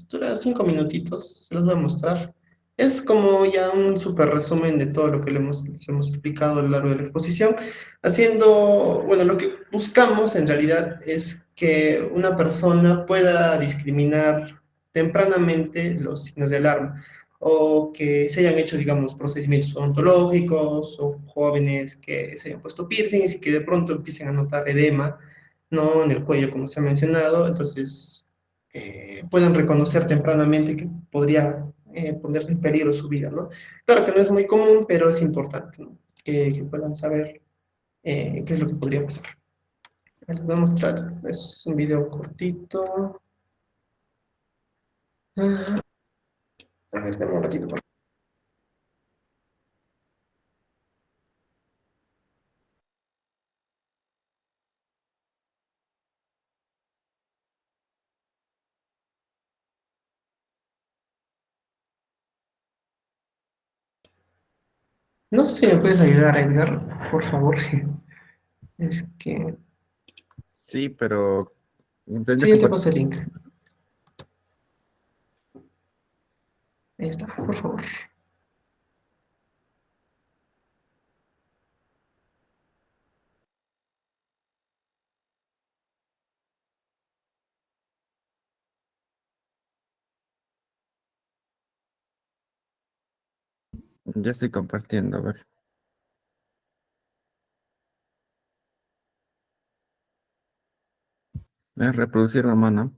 dura 5 minutitos, se los voy a mostrar. Es como ya un súper resumen de todo lo que les hemos explicado a lo largo de la exposición, bueno, lo que buscamos en realidad es que una persona pueda discriminar tempranamente los signos de alarma, o que se hayan hecho, digamos, procedimientos odontológicos, o jóvenes que se hayan puesto piercings y que de pronto empiecen a notar edema, no en el cuello, como se ha mencionado. Entonces pueden reconocer tempranamente que podría ponerse en peligro su vida, ¿no? Claro que no es muy común, pero es importante, ¿no?, que puedan saber qué es lo que podría pasar. Les voy a mostrar, es un video cortito. A ver, dame un ratito, por favor. No sé si me puedes ayudar, Edgar, por favor. Es que... Sí, pero Sí, tendrías ya que te paso el link. Ahí está, por favor. Ya estoy compartiendo, a ver. Voy a reproducir la mano.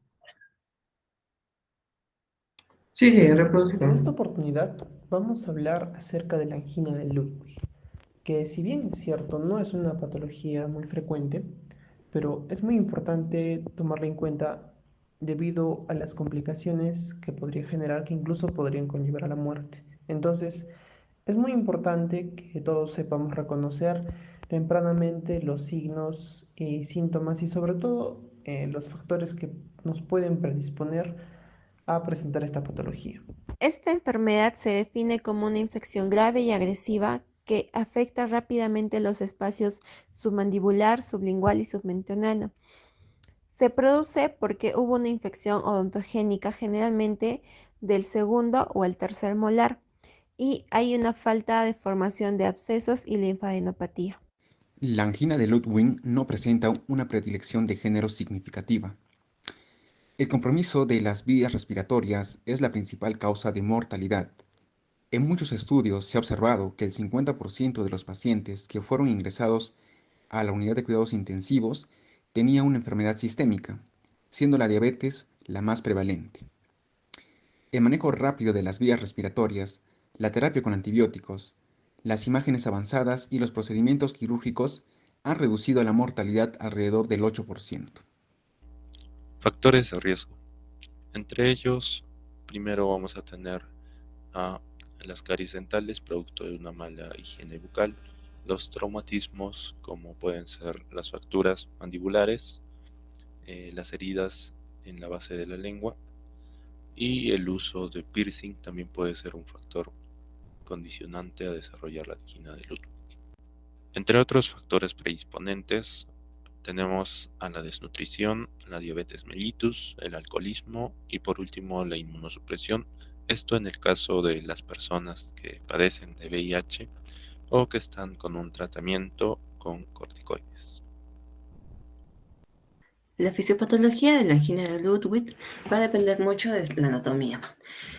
Sí, sí, reproducir. En esta oportunidad vamos a hablar acerca de la angina de Ludwig, que si bien es cierto, no es una patología muy frecuente, pero es muy importante tomarla en cuenta debido a las complicaciones que podría generar, que incluso podrían conllevar a la muerte. Entonces, es muy importante que todos sepamos reconocer tempranamente los signos y síntomas, y sobre todo los factores que nos pueden predisponer a presentar esta patología. Esta enfermedad se define como una infección grave y agresiva que afecta rápidamente los espacios submandibular, sublingual y submentional. Se produce porque hubo una infección odontogénica, generalmente del segundo o el tercer molar, y hay una falta de formación de abscesos y linfadenopatía. La angina de Ludwig no presenta una predilección de género significativa. El compromiso de las vías respiratorias es la principal causa de mortalidad. En muchos estudios se ha observado que el 50% de los pacientes que fueron ingresados a la unidad de cuidados intensivos tenía una enfermedad sistémica, siendo la diabetes la más prevalente. El manejo rápido de las vías respiratorias, la terapia con antibióticos, las imágenes avanzadas y los procedimientos quirúrgicos han reducido la mortalidad alrededor del 8%. Factores de riesgo. Entre ellos, primero vamos a tener a las caries dentales, producto de una mala higiene bucal, los traumatismos, como pueden ser las fracturas mandibulares, las heridas en la base de la lengua y el uso de piercing también puede ser un factor condicionante a desarrollar la angina de Ludwig. Entre otros factores predisponentes tenemos a la desnutrición, la diabetes mellitus, el alcoholismo y por último la inmunosupresión. Esto en el caso de las personas que padecen de VIH o que están con un tratamiento con corticoides. La fisiopatología de la angina de Ludwig va a depender mucho de la anatomía.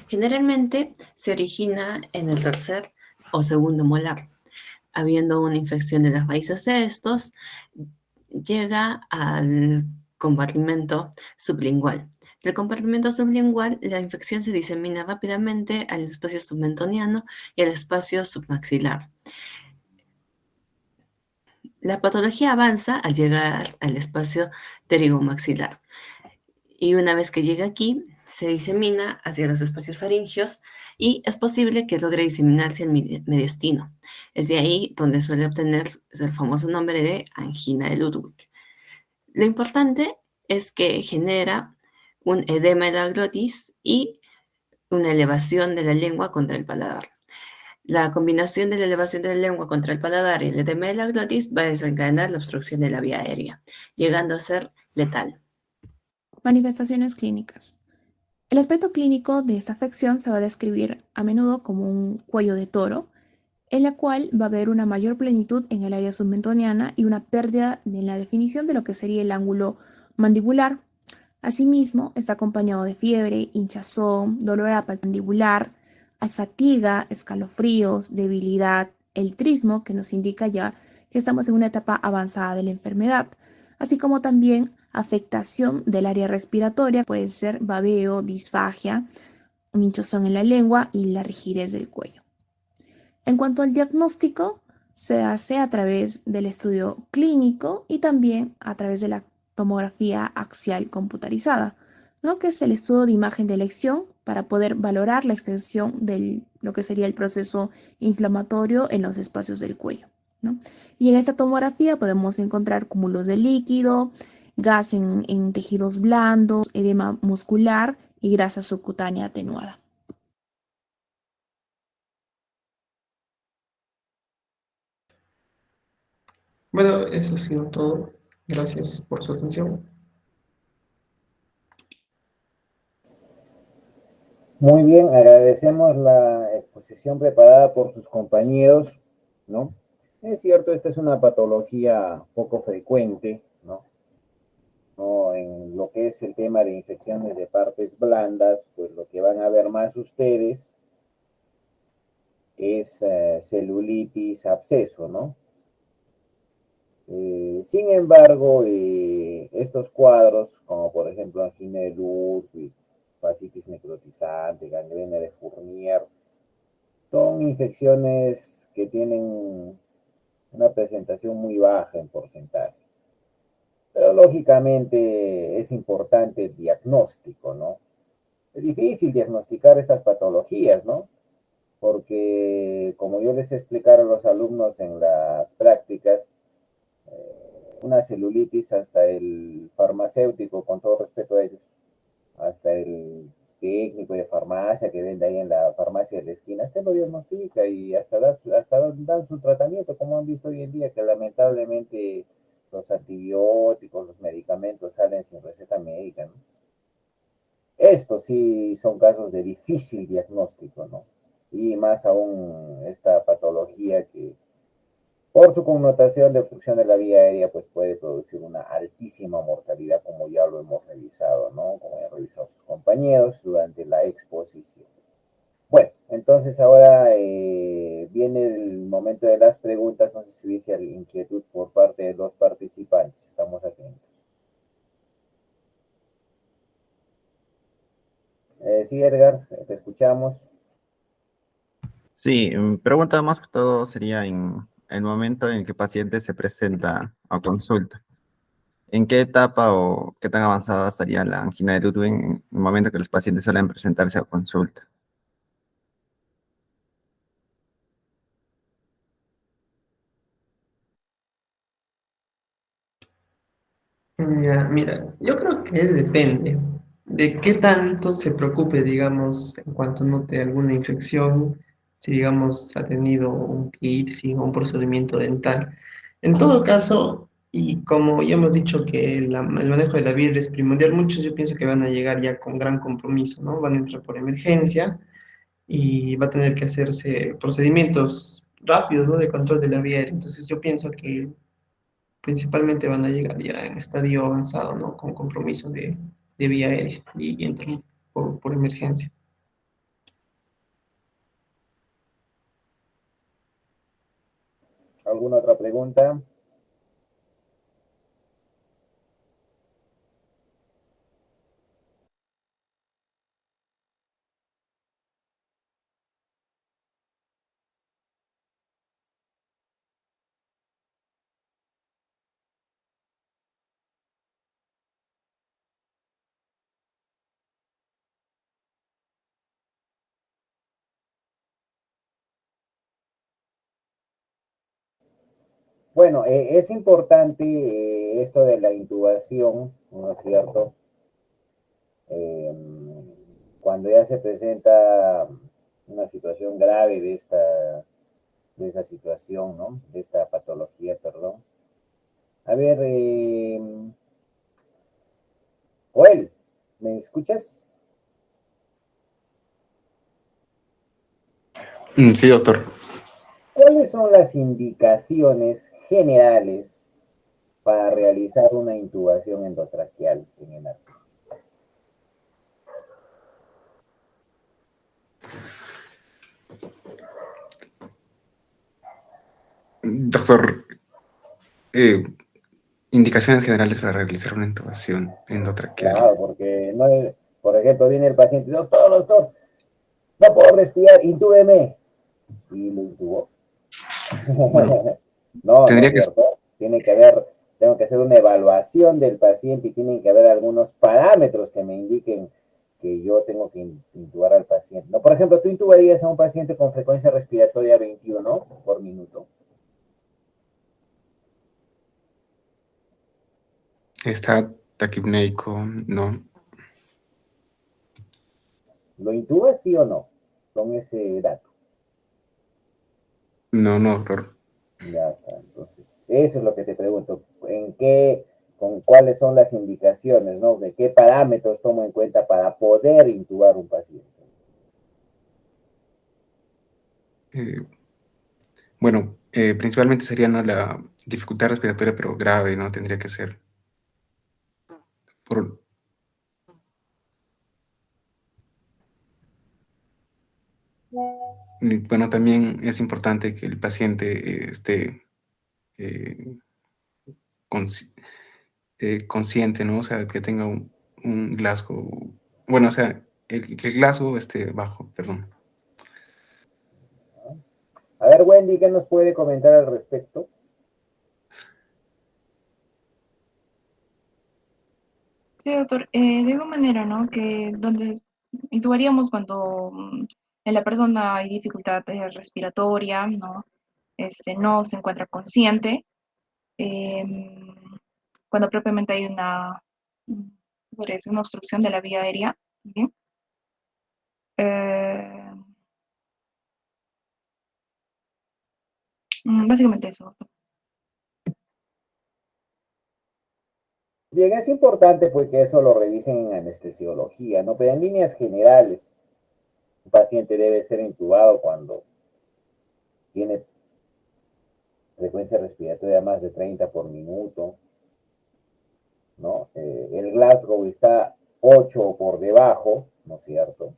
Generalmente se origina en el tercer o segundo molar. Habiendo una infección de las raíces de estos, llega al compartimento sublingual. Del compartimento sublingual, la infección se disemina rápidamente al espacio submentoniano y al espacio submaxilar. La patología avanza al llegar al espacio pterigomaxilar. Y una vez que llega aquí, se disemina hacia los espacios faringios y es posible que logre diseminarse al mediastino. Es de ahí donde suele obtener el famoso nombre de angina de Ludwig. Lo importante es que genera un edema de la glotis y una elevación de la lengua contra el paladar. La combinación de la elevación de la lengua contra el paladar y el edema de la glotis va a desencadenar la obstrucción de la vía aérea, llegando a ser letal. Manifestaciones clínicas. El aspecto clínico de esta afección se va a describir a menudo como un cuello de toro, en la cual va a haber una mayor plenitud en el área submentoniana y una pérdida en la definición de lo que sería el ángulo mandibular. Asimismo, está acompañado de fiebre, hinchazón, dolor mandibular, hay fatiga, escalofríos, debilidad, el trismo, que nos indica ya que estamos en una etapa avanzada de la enfermedad, así como también afectación del área respiratoria, puede ser babeo, disfagia, un hinchazón en la lengua y la rigidez del cuello. En cuanto al diagnóstico, se hace a través del estudio clínico y también a través de la tomografía axial computarizada, ¿no? Que es el estudio de imagen de elección para poder valorar la extensión de lo que sería el proceso inflamatorio en los espacios del cuello, ¿no? Y en esta tomografía podemos encontrar cúmulos de líquido, gas en tejidos blandos, edema muscular y grasa subcutánea atenuada. Bueno, eso ha sido todo. Gracias por su atención. Muy bien, agradecemos la exposición preparada por sus compañeros, ¿no? Es cierto, esta es una patología poco frecuente, ¿no? En lo que es el tema de infecciones de partes blandas, pues lo que van a ver más ustedes es celulitis, absceso, ¿no? Sin embargo, estos cuadros, como por ejemplo angina de Ludwig, fascitis necrotizante, gangrena de Fournier, son infecciones que tienen una presentación muy baja en porcentaje. Pero lógicamente es importante el diagnóstico, ¿no? Es difícil diagnosticar estas patologías, ¿no? Porque como yo les explicaron a los alumnos en las prácticas, una celulitis hasta el farmacéutico, con todo respeto a ellos, hasta el técnico de farmacia que vende ahí en la farmacia de la esquina, este lo diagnostica y hasta dan su tratamiento, como han visto hoy en día, que lamentablemente los antibióticos, los medicamentos salen sin receta médica, ¿no? Estos sí son casos de difícil diagnóstico, ¿no? Y más aún esta patología que por su connotación de obstrucción de la vía aérea, pues puede producir una altísima mortalidad, como ya lo hemos revisado, ¿no? Como han revisado sus compañeros durante la exposición. Bueno, entonces ahora viene el momento de las preguntas. No sé si hubiese inquietud por parte de los participantes. Estamos atentos. Sí, Edgar, te escuchamos. Sí, pregunta más que todo sería en el momento en que el paciente se presenta a consulta. ¿En qué etapa o qué tan avanzada estaría la angina de Ludwig en el momento que los pacientes suelen presentarse a consulta? Ya, mira, yo creo que depende. de qué tanto se preocupe, digamos, en cuanto note alguna infección, si, digamos, ha tenido un piercing o un procedimiento dental. En todo caso, y como ya hemos dicho que el manejo de la piel es primordial, muchos yo pienso que van a llegar ya con gran compromiso, ¿no? Van a entrar por emergencia y va a tener que hacerse procedimientos rápidos, ¿no? De control de la vía aérea. Entonces yo pienso que principalmente van a llegar ya en estadio avanzado, ¿no? Con compromiso de vía aérea y entran por emergencia. ¿Alguna otra pregunta? Bueno, es importante esto de la intubación, ¿no es cierto? Eh, Cuando ya se presenta una situación grave de esta situación, ¿no? De esta patología, perdón. A ver, Joel, ¿me escuchas? Sí, doctor. ¿Cuáles son las indicaciones generales para realizar una intubación endotraqueal en el arco? Doctor, eh, indicaciones generales para realizar una intubación endotraqueal. Claro, porque no es, por ejemplo, viene el paciente, doctor, no puedo respirar, intúbeme. Y lo intubó. Bueno, No, no es tendría que... cierto. Tengo que hacer una evaluación del paciente y tienen que haber algunos parámetros que me indiquen que yo tengo que intubar al paciente. No, por ejemplo, tú intubarías a un paciente con frecuencia respiratoria 21 por minuto. Está taquipneico, no. ¿Lo intubas sí o no? Con ese dato. No, doctor. Ya está. Entonces, eso es lo que te pregunto. Con cuáles son las indicaciones, ¿no? ¿De qué parámetros tomo en cuenta para poder intubar un paciente? Bueno, principalmente sería, ¿no?, la dificultad respiratoria, pero grave, ¿no? Tendría que ser. Bueno, también es importante que el paciente esté consciente, ¿no? O sea, que tenga un Glasgow. Bueno, o sea, que el Glasgow esté bajo, perdón. A ver, Wendy, ¿qué nos puede comentar al respecto? Sí, doctor. De igual manera, ¿no? Que donde intubaríamos cuando en la persona hay dificultad respiratoria, ¿no? No se encuentra consciente. em, Cuando propiamente hay una obstrucción de la vía aérea. ¿Sí? Eh, Básicamente eso, doctor. Bien, es importante pues que eso lo revisen en anestesiología, ¿no? Pero en líneas generales, un paciente debe ser intubado cuando tiene frecuencia respiratoria más de 30 por minuto, ¿no? El Glasgow está 8 o por debajo, ¿no es cierto?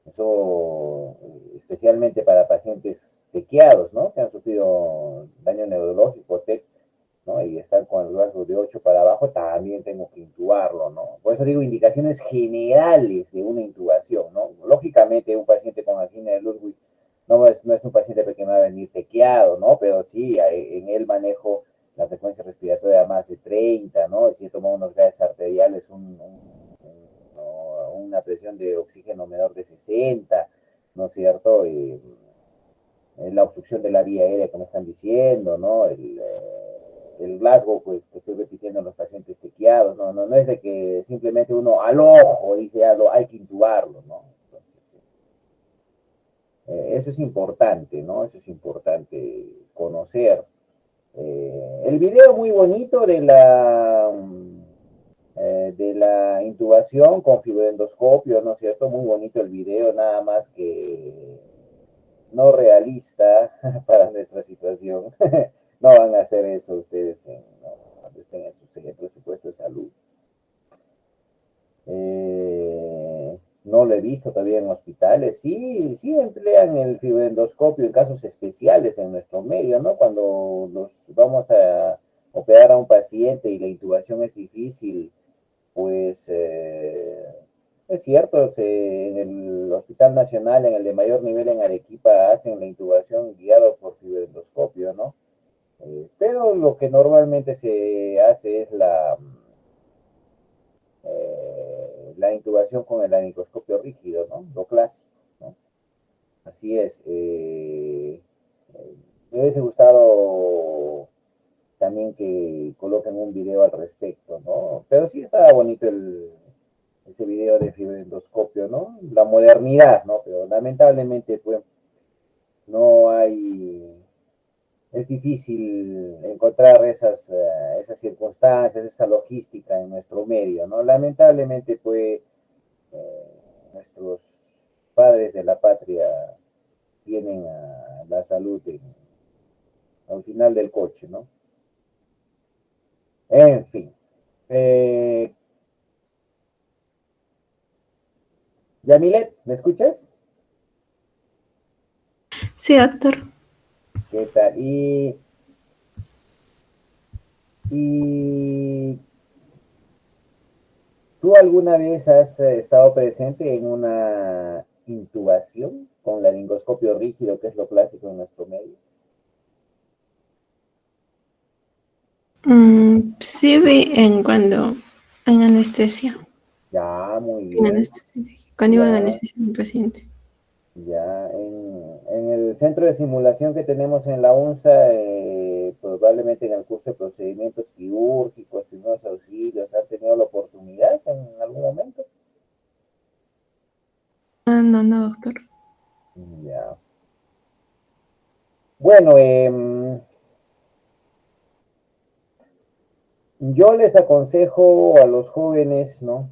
Eso especialmente para pacientes tequiados, ¿no? Que han sufrido daño neurológico, TEC, ¿no? Y están con el Glasgow de 8 para abajo, también tengo que intubarlo, ¿no? Por eso digo indicaciones generales de una intubación, ¿no? Lógicamente un paciente con angina de Ludwig no es un paciente que me va a venir tequeado, ¿no? Pero sí, en él manejo la frecuencia respiratoria más de 30, ¿no? Si he tomado unos gases arteriales, una presión de oxígeno menor de 60, ¿no es cierto? La obstrucción de la vía aérea que me están diciendo, ¿no? el Glasgow, pues, que estoy repitiendo en los pacientes tequiados, no es de que simplemente uno al ojo dice, hay que intubarlo, ¿no? Entonces, eso es importante, ¿no? Eso es importante conocer. El video muy bonito de la intubación con fibroendoscopio, ¿no es cierto? Muy bonito el video, nada más que no realista para nuestra situación. No van a hacer eso ustedes cuando estén en su presupuesto de salud. No lo he visto todavía en hospitales. Sí, sí emplean el fibroendoscopio en casos especiales en nuestro medio, ¿no? Cuando vamos a operar a un paciente y la intubación es difícil, pues es cierto, en el Hospital Nacional, en el de mayor nivel en Arequipa, hacen la intubación guiado por fibroendoscopio, ¿no? Pero lo que normalmente se hace es la intubación con el laringoscopio rígido, ¿no? Lo clásico, ¿no? Así es. Me hubiese gustado también que coloquen un video al respecto, ¿no? Pero sí estaba bonito ese video de fibroendoscopio, ¿no? La modernidad, ¿no? Pero lamentablemente, pues, no hay... Es difícil encontrar esas circunstancias, esa logística en nuestro medio, ¿no? Lamentablemente, pues, nuestros padres de la patria tienen a la salud al final del coche, ¿no? En fin. Yamilet, ¿me escuchas? Sí, doctor. ¿Qué tal? Y ¿tú alguna vez has estado presente en una intubación con laringoscopio rígido, que es lo clásico en nuestro medio? Sí vi en anestesia. Ya, muy En bien. anestesia. Cuando iba en Ya, anestesia a un paciente. ya. En el centro de simulación que tenemos en la UNSA, probablemente en el curso de procedimientos quirúrgicos, primeros auxilios, ¿han tenido la oportunidad en algún momento? No, doctor. Ya. Bueno, yo les aconsejo a los jóvenes, ¿no?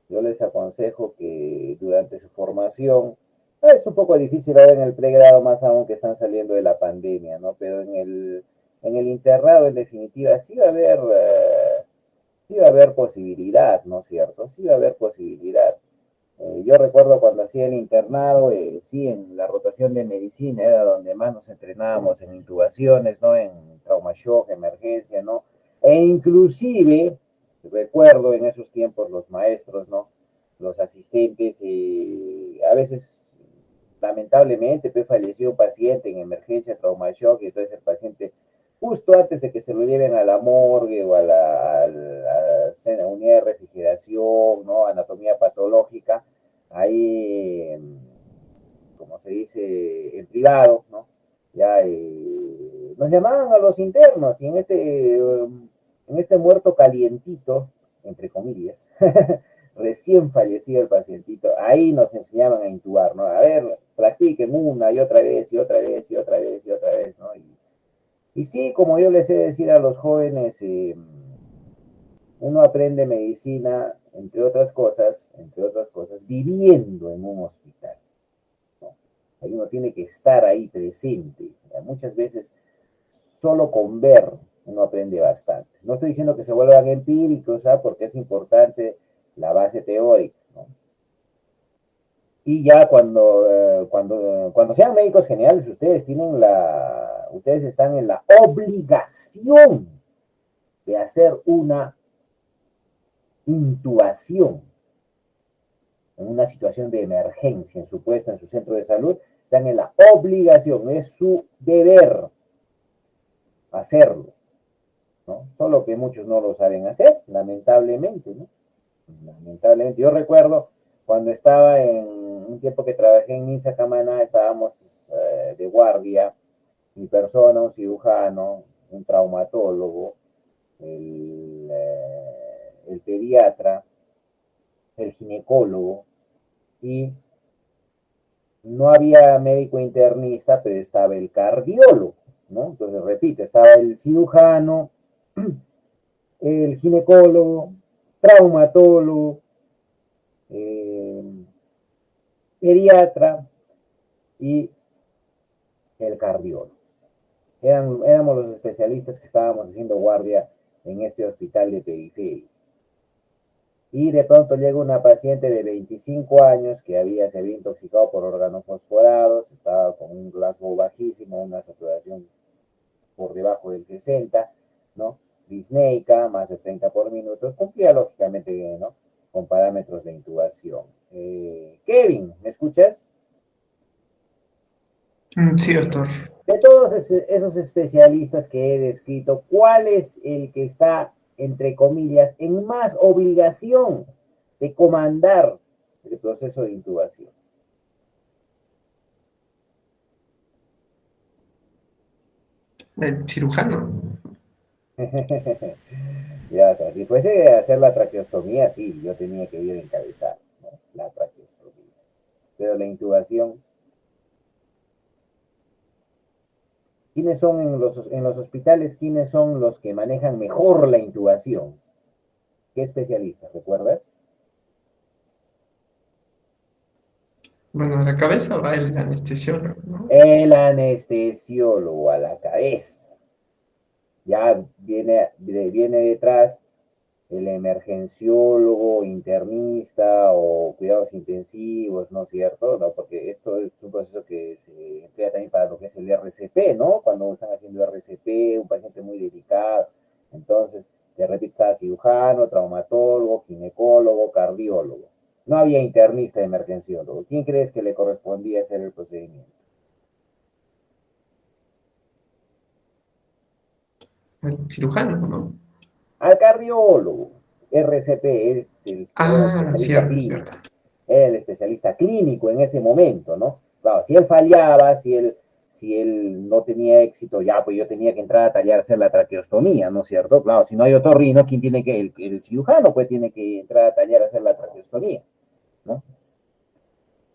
Yo les aconsejo que durante su formación, es un poco difícil ahora en el pregrado, más aún que están saliendo de la pandemia, ¿no? Pero en el internado, en definitiva, sí va a haber posibilidad, ¿no es cierto? Sí va a haber posibilidad. Yo recuerdo cuando hacía el internado, sí, en la rotación de medicina era donde más nos entrenábamos en intubaciones, ¿no? En trauma shock, emergencia, ¿no? E inclusive, recuerdo en esos tiempos los maestros, ¿no? Los asistentes, a veces, lamentablemente, falleció un paciente en emergencia, trauma shock, y entonces el paciente, justo antes de que se lo lleven a la morgue o a la unidad de refrigeración, ¿no? Anatomía patológica, ahí, como se dice, en privado, ¿no? Ya nos llamaban a los internos y en este muerto calientito, entre comillas, recién fallecido el pacientito, ahí nos enseñaban a intubar, ¿no? A ver, practiquen una y otra vez, y otra vez, y otra vez, y otra vez, ¿no? Y sí, como yo les he de decir a los jóvenes, uno aprende medicina, entre otras cosas, viviendo en un hospital, ¿no? Ahí uno tiene que estar ahí presente. Muchas veces, solo con ver, uno aprende bastante. No estoy diciendo que se vuelvan empíricos, ¿sabes? Porque es importante la base teórica, ¿no? Y ya cuando sean médicos generales, ustedes están en la obligación de hacer una intubación en una situación de emergencia en su puesto, en su centro de salud. Están en la obligación, es su deber hacerlo, ¿no? Solo que muchos no lo saben hacer, lamentablemente, ¿no? Lamentablemente. Yo recuerdo cuando estaba en un tiempo que trabajé en Minsa Camaná, estábamos de guardia, mi persona, un cirujano, un traumatólogo, el pediatra, el ginecólogo, y no había médico internista, pero estaba el cardiólogo, ¿no? Entonces, repito, estaba el cirujano, el ginecólogo, traumatólogo, pediatra y el cardiólogo. Éramos los especialistas que estábamos haciendo guardia en este hospital de periferia. Y de pronto llega una paciente de 25 años que se había intoxicado por organofosforados, estaba con un Glasgow bajísimo, una saturación por debajo del 60, ¿no? Disneica, más de 30 por minuto, cumplía lógicamente, ¿no?, con parámetros de intubación. Kevin, ¿me escuchas? Sí, doctor. De todos esos especialistas que he descrito, ¿cuál es el que está, entre comillas, en más obligación de comandar el proceso de intubación? El cirujano. Ya, o sea, si fuese a hacer la traqueostomía, sí, yo tenía que ir a encabezar, ¿no?, la traqueostomía. Pero la intubación, ¿quiénes son en los hospitales, quiénes son los que manejan mejor la intubación? ¿Qué especialistas, recuerdas? Bueno, a la cabeza va el anestesiólogo, ¿no? El anestesiólogo a la cabeza. Ya viene detrás el emergenciólogo, internista o cuidados intensivos, ¿no es cierto? ¿No? Porque esto es un proceso que se emplea también para lo que es el RCP, ¿no? Cuando están haciendo RCP, un paciente muy delicado. Entonces, te repito, cada cirujano, traumatólogo, ginecólogo, cardiólogo. No había internista de emergenciólogo. ¿Quién crees que le correspondía hacer el procedimiento? El cirujano, ¿no? Al cardiólogo. RCP es el especialista Cierto, clínico. cierto. Era el especialista clínico en ese momento, ¿no? Claro, si él fallaba, si él no tenía éxito, ya, pues yo tenía que entrar a tallar, hacer la traqueostomía, ¿no es cierto? Claro, si no hay otorrino, ¿quién tiene que? El cirujano, pues tiene que entrar a tallar, hacer la traqueostomía, ¿no?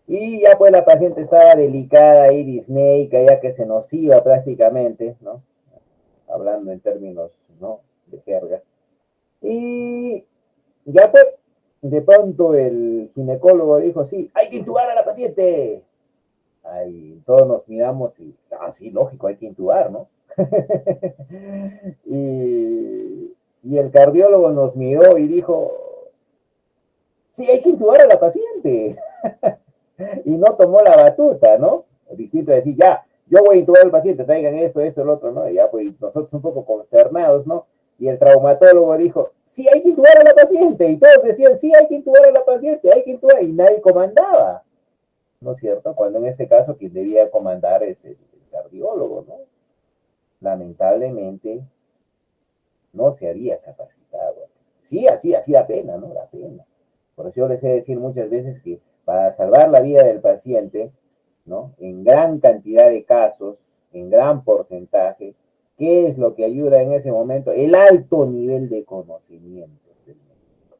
Y ya pues la paciente estaba delicada ahí, disneica, ya que se nos iba prácticamente, ¿no? Hablando en términos, ¿no?, de jerga. Y ya pues, de pronto el ginecólogo dijo, sí, hay que intubar a la paciente. Ahí todos nos miramos y, sí, lógico, hay que intubar, ¿no? y el cardiólogo nos miró y dijo, sí, hay que intubar a la paciente. Y no tomó la batuta, ¿no? Distinto a decir, ya, yo voy a intubar al paciente, traigan esto, el otro, ¿no? Y ya, pues nosotros un poco consternados, ¿no? Y el traumatólogo dijo, sí, hay que intubar a la paciente. Y todos decían, sí, hay que intubar a la paciente, hay que intubar. Y nadie comandaba, ¿no es cierto? Cuando en este caso quien debía comandar es el cardiólogo, ¿no? Lamentablemente no se había capacitado. Sí, así da pena, ¿no? Da pena. Por eso yo les he de decir muchas veces que para salvar la vida del paciente, ¿no?, en gran cantidad de casos, en gran porcentaje, ¿qué es lo que ayuda en ese momento? El alto nivel de conocimiento del médico.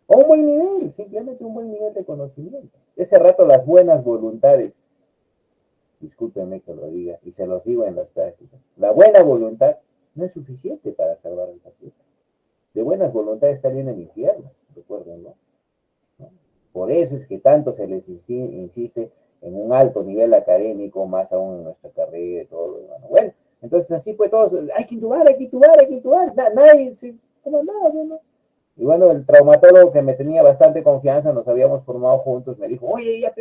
O un buen nivel, simplemente un buen nivel de conocimiento. Ese rato las buenas voluntades, discúlpenme que lo diga, y se los digo en las prácticas, la buena voluntad no es suficiente para salvar al paciente. De buenas voluntades está bien el infierno, recuérdenlo. ¿No? Por eso es que tanto se les insiste en un alto nivel académico, más aún en nuestra carrera y todo lo demás. Bueno, entonces así pues todos, hay que intubar, hay que intubar, hay que intubar. Nadie se comandaba, ¿no? Y bueno, el traumatólogo que me tenía bastante confianza, nos habíamos formado juntos, me dijo, oye, ya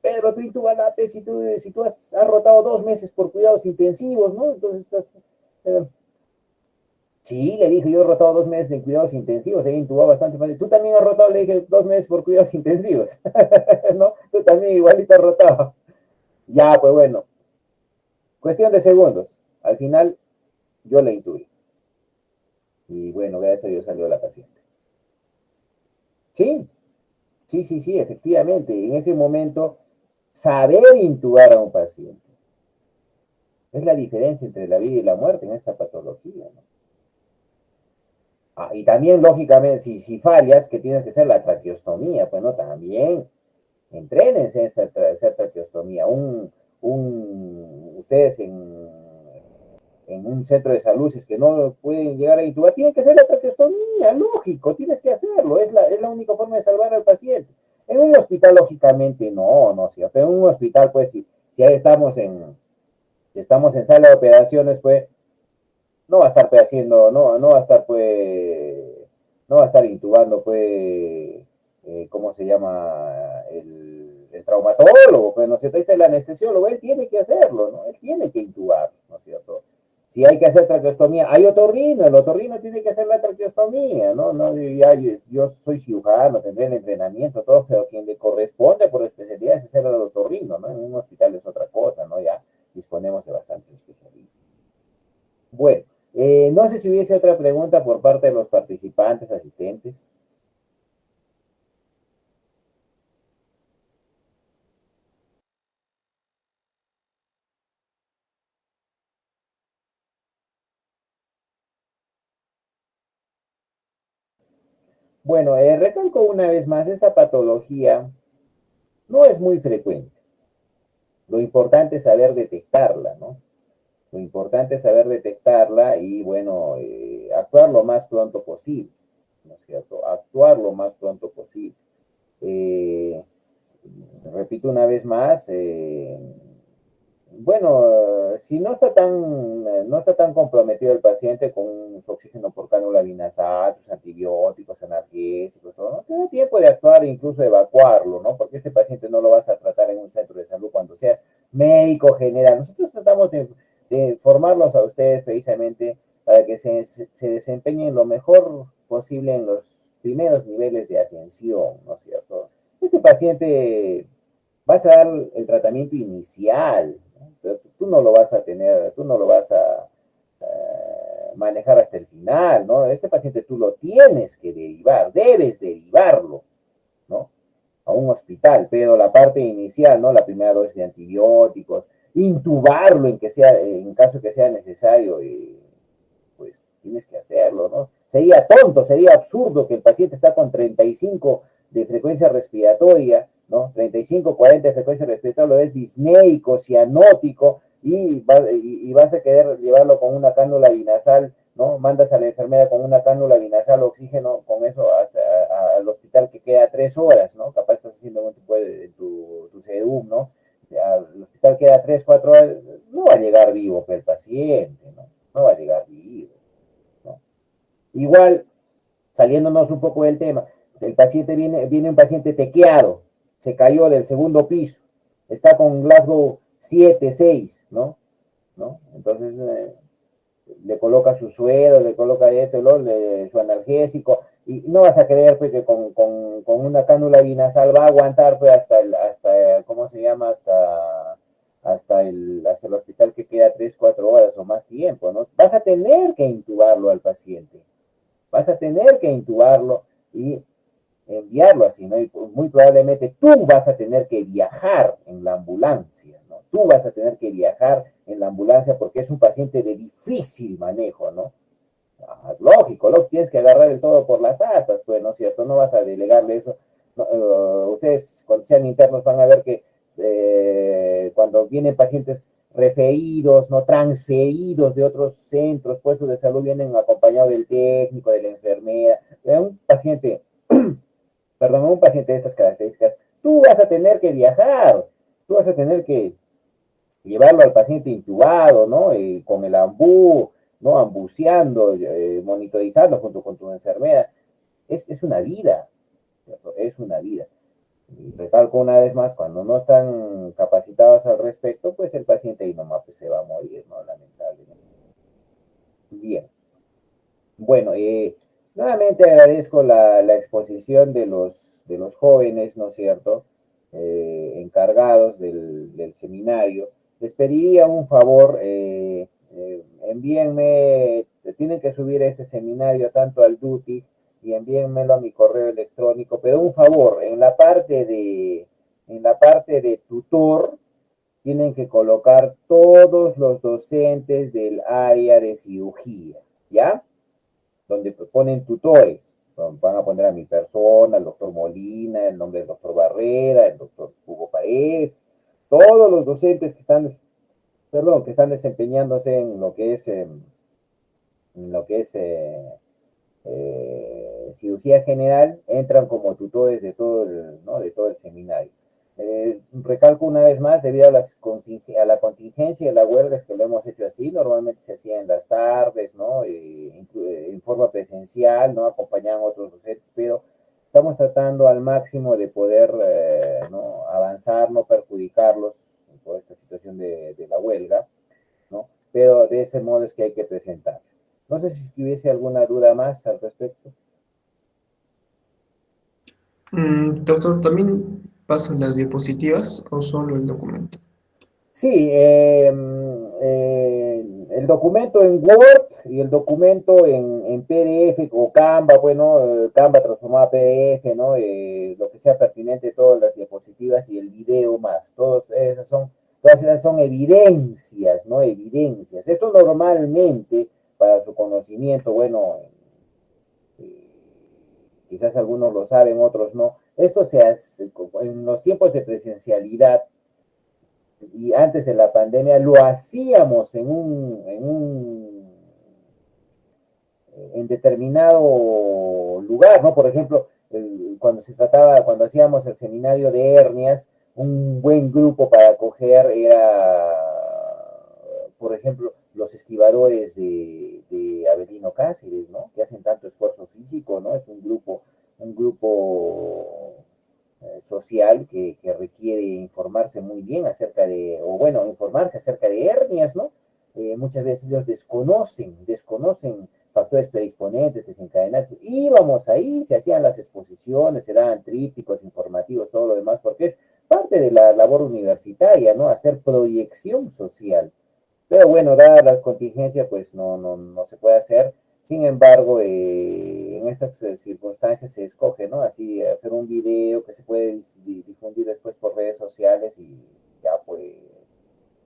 Pedro, tú intúbalate, si tú has rotado 2 meses por cuidados intensivos, ¿no? Entonces estás... Sí, le dije, yo he rotado 2 meses en cuidados intensivos, he intubado bastante mal. Tú también has rotado, le dije, 2 meses por cuidados intensivos, ¿no? Tú también igualito has rotado. Ya, pues bueno. Cuestión de segundos. Al final, yo la intuí. Y bueno, gracias a Dios salió la paciente. Sí, efectivamente. En ese momento, saber intubar a un paciente es la diferencia entre la vida y la muerte en esta patología, ¿no? Y también, lógicamente, si fallas, que tienes que hacer la traqueostomía, pues no, también entrénense en hacer traqueostomía. Ustedes en un centro de salud, si es que no pueden llegar a intubar, tienen que hacer la traqueostomía, lógico, tienes que hacerlo, es la única forma de salvar al paciente. En un hospital, lógicamente, no es cierto. En un hospital, pues, si ahí estamos en sala de operaciones, pues, no va a estar pues, haciendo, no va a estar, pues, no va a estar intubando, pues, ¿cómo se llama? El traumatólogo, pues, ¿no es cierto? Ahí está el anestesiólogo, él tiene que hacerlo, ¿no? Él tiene que intubar, ¿no es cierto? Si hay que hacer traqueostomía, hay otorrino, el otorrino tiene que hacer la traqueostomía, ¿no? No, yo soy cirujano, tendré el entrenamiento, todo, pero quien le corresponde por especialidad es hacer el otorrino, ¿no? En un hospital es otra cosa, ¿no? Ya disponemos de bastantes especialistas. Bueno, no sé si hubiese otra pregunta por parte de los participantes, asistentes. Bueno, recalco una vez más, esta patología no es muy frecuente. Lo importante es saber detectarla, ¿no? Lo importante es saber detectarla y, bueno, actuar lo más pronto posible, ¿no es cierto? Actuar lo más pronto posible. Repito una vez más, bueno, si no está tan comprometido el paciente con su oxígeno por cánula binasal, sus antibióticos, analgésicos, todo, ¿no? Tiene tiempo de actuar e incluso evacuarlo, ¿no? Porque este paciente no lo vas a tratar en un centro de salud cuando seas médico general. Nosotros tratamos de formarlos a ustedes precisamente para que se desempeñen lo mejor posible en los primeros niveles de atención, ¿no es cierto? Este paciente vas a dar el tratamiento inicial, ¿no? Pero tú no lo vas a tener, tú no lo vas a manejar hasta el final, ¿no? Este paciente tú lo tienes que derivar, debes derivarlo, ¿no? A un hospital, pero la parte inicial, ¿no? La primera dosis de antibióticos, intubarlo en caso que sea necesario, pues tienes que hacerlo, ¿no? Sería tonto, sería absurdo que el paciente está con 35 de frecuencia respiratoria, ¿no? 35, 40 de frecuencia respiratoria, lo es disneico, cianótico, y vas a querer llevarlo con una cánula binasal, ¿no? Mandas a la enfermera con una cánula binasal, oxígeno, con eso hasta al hospital que queda 3 horas, ¿no? Capaz estás haciendo un tipo de tu sedum, ¿no? Al hospital queda 3, 4 horas, no va a llegar vivo el paciente, ¿no? No va a llegar vivo, ¿no? Igual, saliéndonos un poco del tema, el paciente viene un paciente tequeado, se cayó del segundo piso, está con Glasgow 7, 6, ¿no? Entonces, le coloca su suero, le coloca esto, su analgésico, y no vas a creer pues, que con una cánula binasal va a aguantar pues, hasta ¿cómo se llama? Hasta el hospital que queda 3, 4 horas o más tiempo, ¿no? Vas a tener que intubarlo al paciente, vas a tener que intubarlo y enviarlo así, ¿no? Y muy probablemente tú vas a tener que viajar en la ambulancia, ¿no? Tú vas a tener que viajar en la ambulancia porque es un paciente de difícil manejo, ¿no? Lógico, tienes que agarrar el todo por las astas, pues, ¿no es cierto? No vas a delegarle eso. No, ustedes, cuando sean internos, van a ver que cuando vienen pacientes referidos, no transferidos de otros centros, puestos de salud, vienen acompañados del técnico, de la enfermera, de un paciente de estas características, tú vas a tener que viajar, tú vas a tener que llevarlo al paciente intubado, ¿no? Con el ambú, ¿no? Ambuceando, monitorizando junto con tu enfermera. Es una vida, ¿cierto? Es una vida. Y recalco una vez más, cuando no están capacitados al respecto, pues el paciente ahí nomás pues, se va a morir, ¿no? Lamentablemente. Bien. Bueno, nuevamente agradezco la exposición de los jóvenes, ¿no es cierto?, encargados del seminario. Les pediría un favor, envíenme, tienen que subir este seminario tanto al Duty y envíenmelo a mi correo electrónico, pero un favor, en la parte de tutor, tienen que colocar todos los docentes del área de cirugía, ¿ya? donde ponen tutores. Van a poner a mi persona, el doctor Molina, el nombre del doctor Barrera, el doctor Hugo Paredes, todos los docentes que están, que están desempeñándose en lo que es, cirugía general, entran como tutores de todo el, ¿no? de todo el seminario. Recalco una vez más, debido a la contingencia y a la huelga, es que lo hemos hecho así. Normalmente se hacía en las tardes, ¿no? En forma presencial, ¿no? Acompañaban otros docentes, pero estamos tratando al máximo de poder ¿no? avanzar, no perjudicarlos por esta situación de la huelga, ¿no? Pero de ese modo es que hay que presentar. No sé si hubiese alguna duda más al respecto. Doctor, ¿también pasan las diapositivas o solo el documento? Sí, el documento en Word y el documento en PDF o Canva, bueno, Canva transformado a PDF, ¿no? Lo que sea pertinente, todas las diapositivas y el video más. Todas esas son evidencias, ¿no? Evidencias. Esto normalmente, para su conocimiento, bueno, quizás algunos lo saben, otros no. Esto se hace en los tiempos de presencialidad y antes de la pandemia, lo hacíamos en determinado lugar, ¿no? Por ejemplo, cuando hacíamos el seminario de hernias, un buen grupo para acoger era, por ejemplo, los estibadores de Avelino Cáceres, ¿no? Que hacen tanto esfuerzo físico, ¿no? Es un grupo social que requiere informarse muy bien acerca de, o bueno, informarse acerca de hernias, ¿no? Muchas veces ellos desconocen factores predisponentes, desencadenantes. Íbamos ahí, se hacían las exposiciones, se daban trípticos informativos, todo lo demás, porque es parte de la labor universitaria, ¿no? Hacer proyección social. Pero bueno, dada la contingencia, pues no se puede hacer. Sin embargo, en estas circunstancias se escoge, ¿no? Así, hacer un video que se puede difundir después por redes sociales y ya puede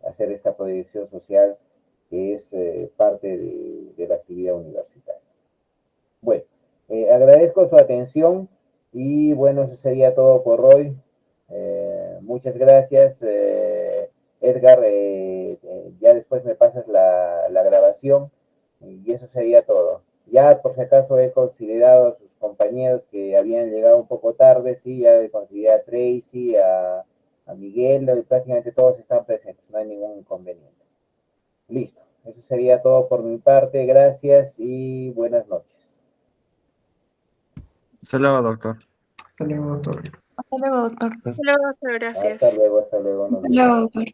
hacer esta proyección social que es parte de la actividad universitaria. Bueno, agradezco su atención y bueno, eso sería todo por hoy. Muchas gracias, Edgar. Ya después me pasas la grabación. Y eso sería todo. Ya por si acaso he considerado a sus compañeros que habían llegado un poco tarde, sí, ya consideré a Tracy, a Miguel, prácticamente todos están presentes, no hay ningún inconveniente. Listo, eso sería todo por mi parte, gracias y buenas noches. Hasta luego, doctor. Hasta luego, doctor. Hasta luego, doctor. Hasta luego, doctor. Gracias. Hasta luego, nos vemos. Hasta luego, doctor.